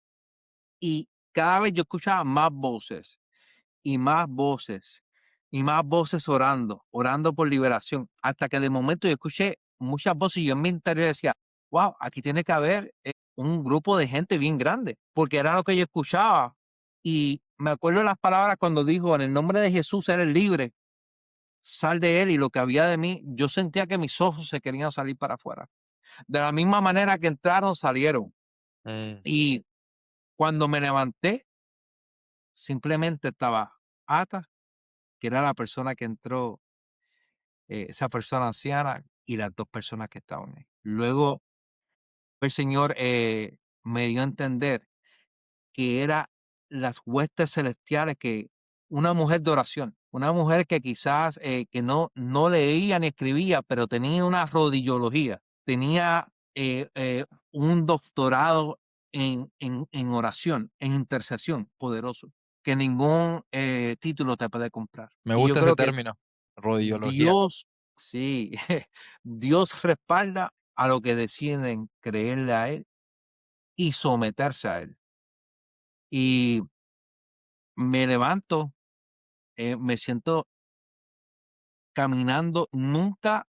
Y cada vez yo escuchaba más voces, y más voces, y más voces orando por liberación. Hasta que de momento yo escuché muchas voces y yo en mi interior decía, wow, aquí tiene que haber un grupo de gente bien grande, porque era lo que yo escuchaba. Y me acuerdo las palabras cuando dijo, en el nombre de Jesús eres libre, sal de él, y lo que había de mí, yo sentía que mis ojos se querían salir para afuera. De la misma manera que entraron, salieron.
Mm,
Y cuando me levanté, simplemente estaba Ata, que era la persona que entró, esa persona anciana, y las 2 personas que estaban ahí. Luego el Señor me dio a entender que era las huestes celestiales, que una mujer de oración, una mujer que quizás que no leía ni escribía, pero tenía una rodillología, tenía un doctorado en oración, en intercesión poderoso, que ningún título te puede comprar.
me
Y yo
gusta ese
creo que
término, rodillología.
Dios, sí, Dios respalda a los que deciden creerle a Él y someterse a Él. Y me levanto, me siento caminando. Nunca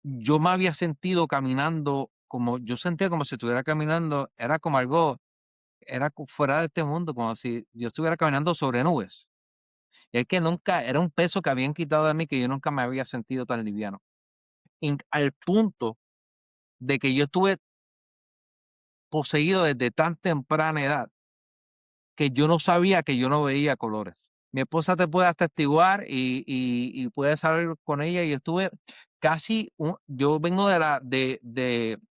yo me había sentido caminando como yo sentía, como si estuviera caminando, era como algo, era fuera de este mundo, como si yo estuviera caminando sobre nubes. Y es que nunca, era un peso que habían quitado de mí, que yo nunca me había sentido tan liviano. Al punto de que yo estuve poseído desde tan temprana edad que yo no sabía que yo no veía colores. Mi esposa te puede atestiguar y puedes salir con ella. Y estuve casi, yo vengo de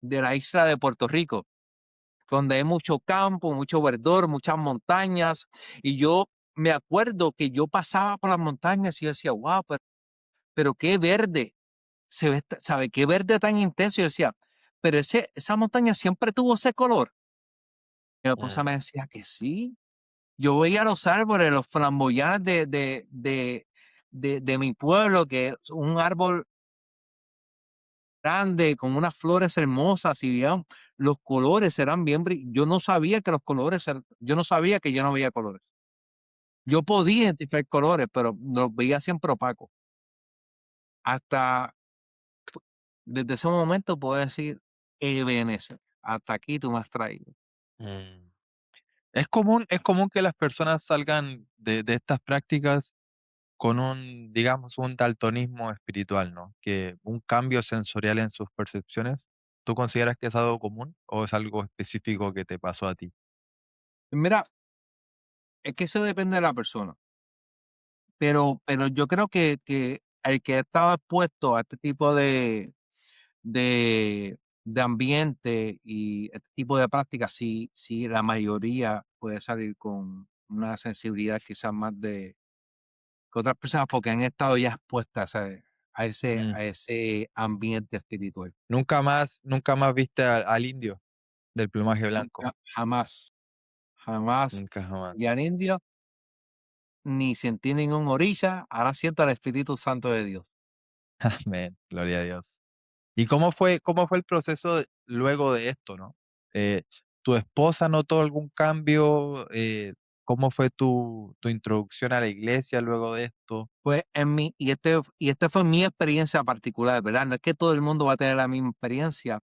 la isla de Puerto Rico, donde hay mucho campo, mucho verdor, muchas montañas. Y yo me acuerdo que yo pasaba por las montañas y yo decía, wow, pero qué verde, se ve, ¿sabe? Qué verde tan intenso. Y yo decía, pero esa montaña siempre tuvo ese color. Y mi
Mm,
esposa me decía que sí. Yo veía los árboles, los flamboyantes de mi pueblo, que es un árbol grande con unas flores hermosas, y veían los colores eran bien yo no sabía que los colores yo no sabía que yo no veía colores. Yo podía identificar colores, pero los veía siempre opacos. Hasta desde ese momento puedo decir: "Ebenezer, hasta aquí tú me has traído".
Mm. Es común que las personas salgan de estas prácticas con un, digamos, un daltonismo espiritual, ¿no? Que un cambio sensorial en sus percepciones. ¿Tú consideras que es algo común o es algo específico que te pasó a ti?
Mira, es que eso depende de la persona, pero yo creo que el que estaba expuesto a este tipo de ambiente y este tipo de prácticas, sí, la mayoría puede salir con una sensibilidad quizás más de que otras personas, porque han estado ya expuestas a ese
Mm.
a ese ambiente espiritual.
Nunca más viste al indio del plumaje blanco.
Nunca, jamás, jamás
Nunca jamás.
vi al indio, ni sentí ningún orilla, ahora siento al Espíritu Santo de Dios.
Amén, gloria a Dios. ¿Y cómo fue el proceso luego de esto, no? Eh, ¿Tu esposa notó algún cambio? ¿Cómo fue tu introducción a la iglesia luego de esto?
Pues esta fue mi experiencia particular, ¿verdad? No es que todo el mundo va a tener la misma experiencia.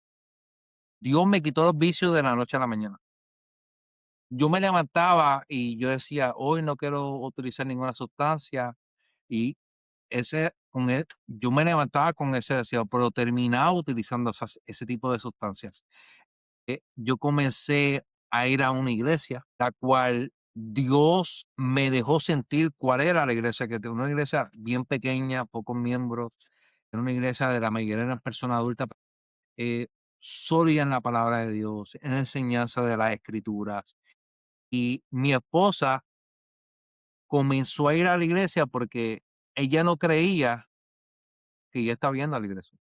Dios me quitó los vicios de la noche a la mañana. Yo me levantaba y yo decía: "Hoy no quiero utilizar ninguna sustancia", y yo me levantaba con ese deseo, pero terminaba utilizando ese tipo de sustancias. Yo comencé a ir a una iglesia, la cual Dios me dejó sentir cuál era la iglesia que tenía, una iglesia bien pequeña, pocos miembros, era una iglesia de la mayoría de las personas adultas, eh, sólida en la palabra de Dios, en la enseñanza de las escrituras. Y mi esposa comenzó a ir a la iglesia porque ella no creía que yo estaba yendo a la iglesia.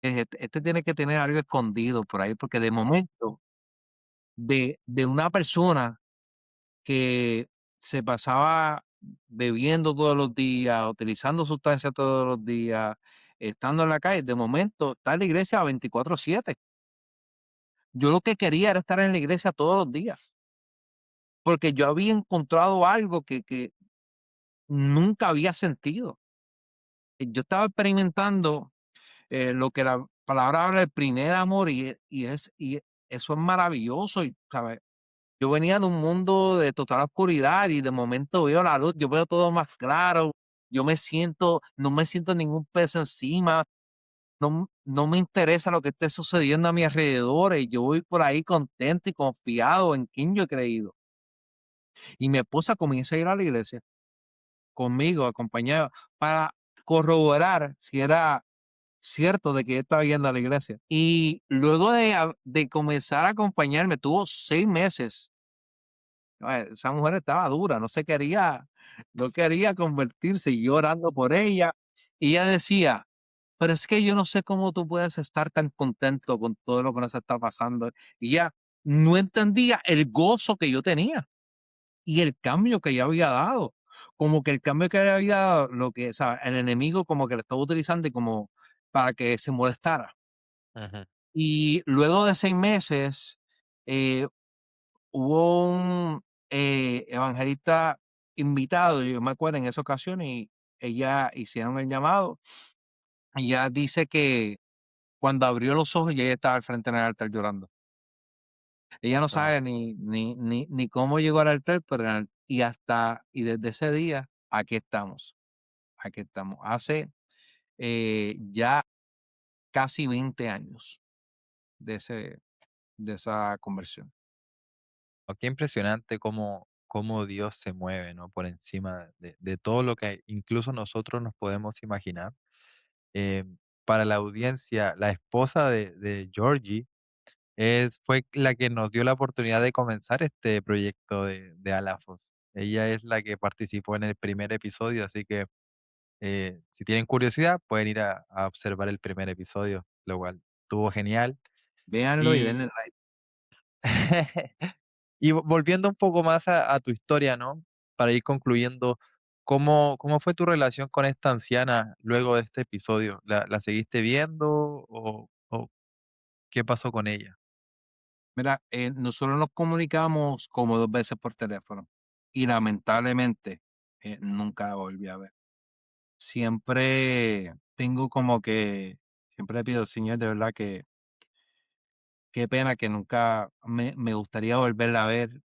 Este tiene que tener algo escondido por ahí, porque de momento, de una persona que se pasaba bebiendo todos los días, utilizando sustancias todos los días, estando en la calle, de momento está en la iglesia 24/7. Yo lo que quería era estar en la iglesia todos los días, porque yo había encontrado algo que nunca había sentido. Yo estaba experimentando lo que la palabra habla del primer amor y eso es maravilloso, y, ¿sabes? Yo venía de un mundo de total oscuridad y de momento veo la luz, yo veo todo más claro, no me siento ningún peso encima, no me interesa lo que esté sucediendo a mi alrededor, y yo voy por ahí contento y confiado en quien yo he creído. Y mi esposa comienza a ir a la iglesia conmigo, acompañada, para corroborar si era cierto de que yo estaba yendo a la iglesia. Y luego de comenzar a acompañarme, tuvo 6 meses. Esa mujer estaba dura, no quería convertirse, y yo orando por ella. Y ella decía: "Pero es que yo no sé cómo tú puedes estar tan contento con todo lo que nos está pasando". Y ella no entendía el gozo que yo tenía y el cambio que yo había dado. Como que el cambio que había dado, lo que, ¿sabes? El enemigo como que lo estaba utilizando y como para que se molestara.
Ujú.
Y luego de 6 meses, eh, hubo un, evangelista invitado, yo me acuerdo en esa ocasión, y ella hicieron el llamado. Ella dice que cuando abrió los ojos, ya ella estaba al frente en el altar llorando. Ella no
Wow.
sabe ni cómo llegó al altar, pero y desde ese día, aquí estamos, aquí estamos. Hace, ya casi 20 años de de esa conversión.
Qué impresionante cómo Dios se mueve, ¿no? Por encima de todo lo que incluso nosotros nos podemos imaginar. Eh, para la audiencia, la esposa de Georgie fue la que nos dio la oportunidad de comenzar este proyecto de Alafos. Ella es la que participó en el primer episodio, así que si tienen curiosidad, pueden ir a observar el primer episodio, lo cual estuvo genial.
Véanlo y denle
Y,
like.
y volviendo un poco más a tu historia, ¿no? Para ir concluyendo, ¿cómo fue tu relación con esta anciana luego de este episodio? ¿La seguiste viendo o qué pasó con ella?
Mira, nosotros nos comunicamos como 2 veces por teléfono. y lamentablemente, nunca la volví a ver. Siempre tengo como que siempre le pido al Señor de verdad que qué pena que nunca me gustaría volverla a ver,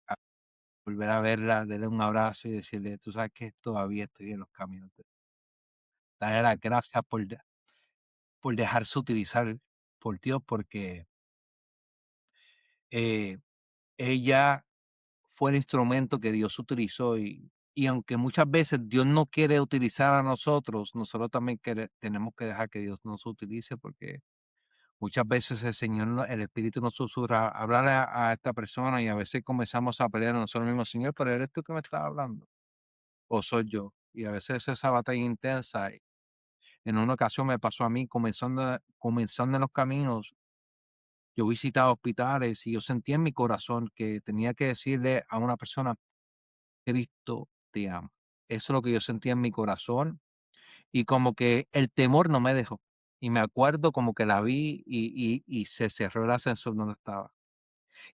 volver a verla, darle un abrazo y decirle: "Tú sabes que todavía estoy en los caminos de". Darle las gracias por dejarse utilizar por Dios, porque, eh, ella fue el instrumento que Dios utilizó, y aunque muchas veces Dios no quiere utilizar a nosotros, nosotros también tenemos que dejar que Dios nos utilice, porque muchas veces el Espíritu nos susurra, hablarle a esta persona, y a veces comenzamos a pelear nosotros mismos, Señor, pero ¿eres tú que me estás hablando o soy yo? Y a veces esa batalla intensa, en una ocasión me pasó a mí comenzando en los caminos. Yo visitaba hospitales y yo sentía en mi corazón que tenía que decirle a una persona: "Cristo te ama". Eso es lo que yo sentía en mi corazón, y como que el temor no me dejó. Y me acuerdo como que la vi y se cerró el ascensor donde estaba.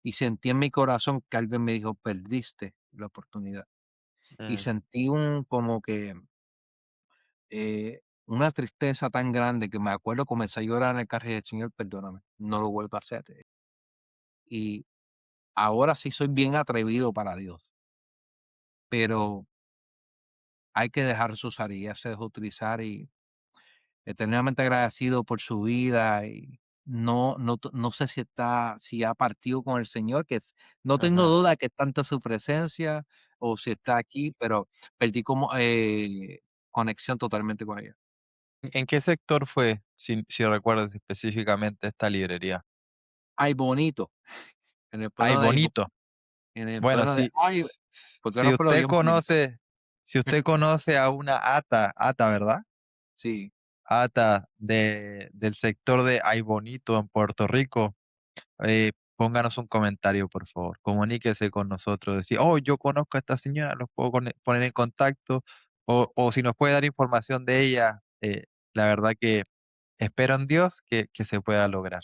Y sentí en mi corazón que alguien me dijo: "Perdiste la oportunidad". Y
Mm,
sentí como que, una tristeza tan grande que me acuerdo, comencé a llorar en el carro y dije: "Señor, perdóname, no lo vuelvo a hacer". Y ahora sí soy bien atrevido para Dios, pero hay que dejarse usar, y ella se dejó utilizar, y eternamente agradecido por su vida. Y no sé si ha partido con el Señor, no tengo
ujú.
duda que está ante su presencia, o si está aquí, pero perdí como, conexión totalmente con ella.
¿En qué sector fue, si recuerdas específicamente esta librería?
Ay, Bonito, en el
Ay,
pueblo de
bonito. Bueno,
Ay, porque
si
unos pueblos
usted
bien bonitos.
conoce si usted conoce a una Ata, ¿verdad?
Sí,
Ata del sector de Ay Bonito en Puerto Rico, pónganos un comentario, por favor. Comuníquese con nosotros, decir: "Oh, yo conozco a esta señora, los puedo poner en contacto", o si nos puede dar información de ella, la verdad que espero en Dios que se pueda lograr.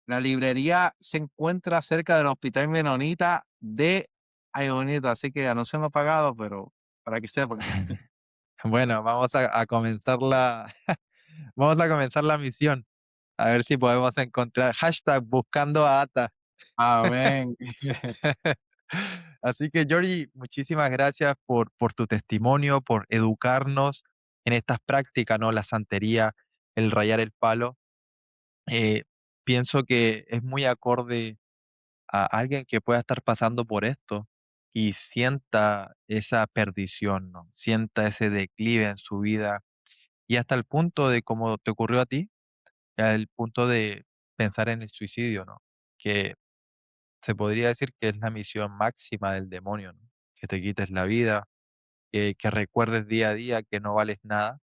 la librería se encuentra cerca del Hospital Menonita de Ay Bonito, así que no se me ha pagado, pero para que sepan.
Bueno, vamos a comenzar la misión, a ver si podemos encontrar hashtag buscando a Ata.
Amén.
Así que, Jordi, muchísimas gracias por tu testimonio, por educarnos en estas prácticas, ¿no? La santería, el rayar el palo. Eh, Pienso que es muy acorde a alguien que pueda estar pasando por esto y sienta esa perdición, ¿no? Sienta ese declive en su vida y hasta el punto de, como te ocurrió a ti, al punto de pensar en el suicidio, ¿no? Que se podría decir que es la misión máxima del demonio, ¿no? Que te quites la vida, que recuerdes día a día que no vales nada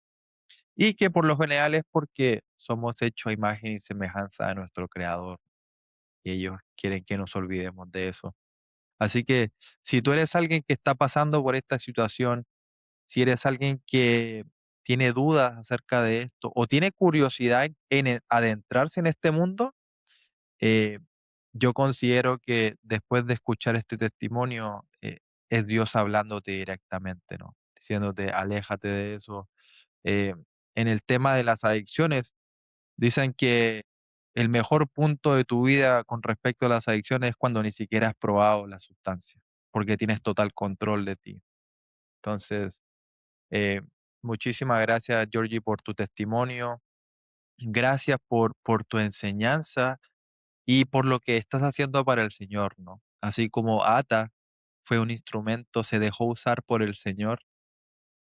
y que por lo general es porque somos hechos a imagen y semejanza de nuestro Creador y ellos quieren que nos olvidemos de eso. Así que si tú eres alguien que está pasando por esta situación, si eres alguien que tiene dudas acerca de esto o tiene curiosidad en adentrarse en este mundo, eh, yo considero que después de escuchar este testimonio, es Dios hablándote directamente, ¿no? Diciéndote, aléjate de eso. Eh, en el tema de las adicciones, dicen que el mejor punto de tu vida con respecto a las adicciones es cuando ni siquiera has probado la sustancia, porque tienes total control de ti. Entonces, eh, muchísimas gracias, Georgie, por tu testimonio. Gracias por tu enseñanza y por lo que estás haciendo para el Señor, ¿no? Así como Ata fue un instrumento, se dejó usar por el Señor,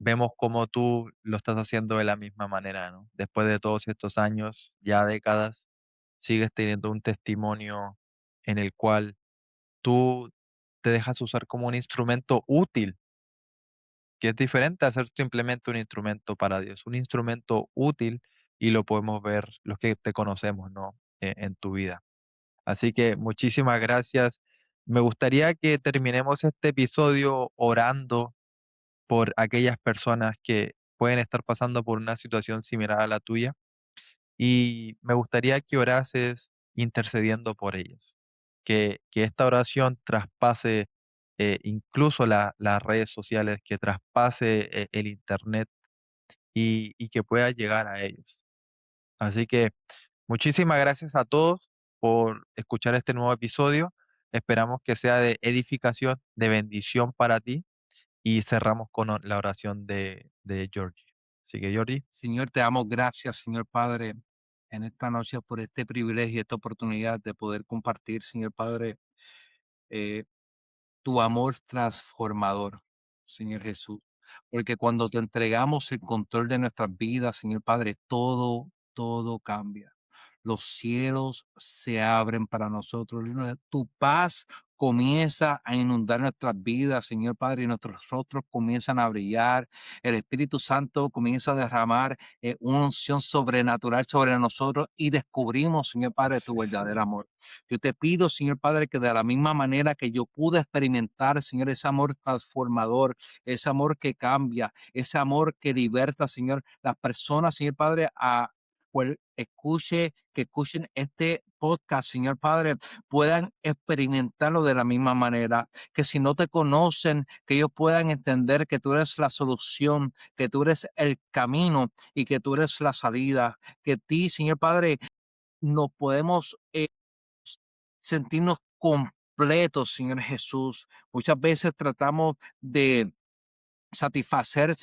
vemos cómo tú lo estás haciendo de la misma manera, ¿no? Después de todos estos años, ya décadas, sigues teniendo un testimonio en el cual tú te dejas usar como un instrumento útil, que es diferente a ser simplemente un instrumento para Dios, un instrumento útil y lo podemos ver los que te conocemos, ¿no? En tu vida. Así que muchísimas gracias. Me gustaría que terminemos este episodio orando por aquellas personas que pueden estar pasando por una situación similar a la tuya y me gustaría que orases intercediendo por ellas. Que esta oración traspase incluso las redes sociales, que traspase el Internet y que pueda llegar a ellos. Así que muchísimas gracias a todos por escuchar este nuevo episodio. Esperamos que sea de edificación, de bendición para ti y cerramos con la oración de Georgie. Así que Georgie,
Señor, te damos gracias, Señor Padre, en esta noche por este privilegio, esta oportunidad de poder compartir, Señor Padre, eh, tu amor transformador, Señor Jesús. Porque cuando te entregamos el control de nuestras vidas, Señor Padre, todo cambia. Los cielos se abren para nosotros. Tu paz comienza a inundar nuestras vidas, Señor Padre, y nuestros rostros comienzan a brillar. El Espíritu Santo comienza a derramar una unción sobrenatural sobre nosotros y descubrimos, Señor Padre, tu verdadero amor. Yo te pido, Señor Padre, que de la misma manera que yo pude experimentar, Señor, ese amor transformador, ese amor que cambia, ese amor que liberta, Señor, las personas, Señor Padre, que escuchen este podcast, Señor Padre, puedan experimentarlo de la misma manera, que si no te conocen, que ellos puedan entender que tú eres la solución, que tú eres el camino y que tú eres la salida, que ti, Señor Padre, nos podemos sentirnos completos, Señor Jesús. Muchas veces tratamos de satisfacer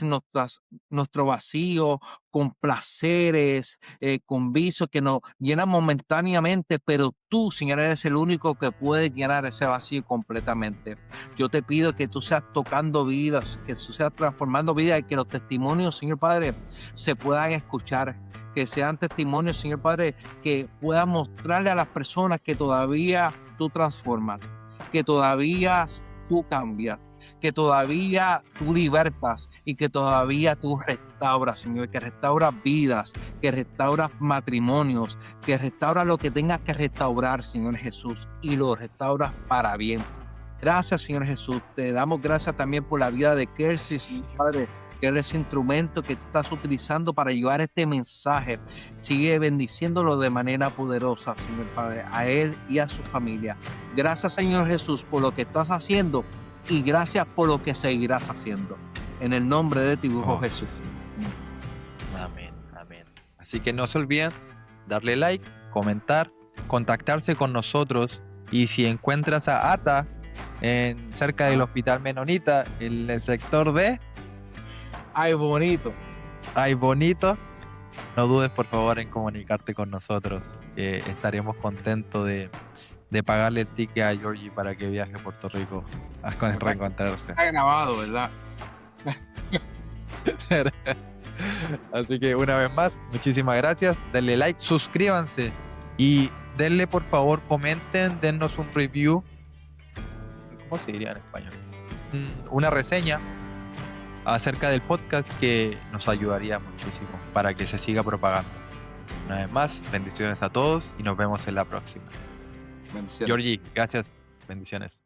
nuestro vacío con placeres, con vicios que nos llenan momentáneamente, pero tú, Señor, eres el único que puede llenar ese vacío completamente. Yo te pido que tú seas tocando vidas, que tú seas transformando vidas y que los testimonios, Señor Padre, se puedan escuchar, que sean testimonios, Señor Padre, que puedan mostrarle a las personas que todavía tú transformas, que todavía tú cambias, que todavía tú libertas y que todavía tú restauras, Señor, que restauras vidas, que restauras matrimonios, que restauras lo que tengas que restaurar, Señor Jesús, y lo restauras para bien. Gracias, Señor Jesús. Te damos gracias también por la vida de Kelsey, Señor Padre, que eres ese instrumento que tú estás utilizando para llevar este mensaje. Sigue bendiciéndolo de manera poderosa, Señor Padre, a él y a su familia. Gracias, Señor Jesús, por lo que estás haciendo y gracias por lo que seguirás haciendo. En el nombre de tu Hijo Jesús.
Amén, amén. Así que no se olviden darle like, comentar, contactarse con nosotros, y si encuentras a Ata cerca del Hospital Menonita, en el sector de
Ay, bonito.
Ay Bonito, no dudes por favor en comunicarte con nosotros, que estaremos contentos de pagarle el ticket a Georgie para que viaje a Puerto Rico a reencontrarse.
Está grabado, ¿verdad?
Así que una vez más, muchísimas gracias. Denle like, suscríbanse y denle por favor, comenten, dennos un review. ¿Cómo se diría en español? Una reseña acerca del podcast, que nos ayudaría muchísimo para que se siga propagando. Una vez más, bendiciones a todos y nos vemos en la próxima.
Bendiciones.
Georgie, gracias. Bendiciones.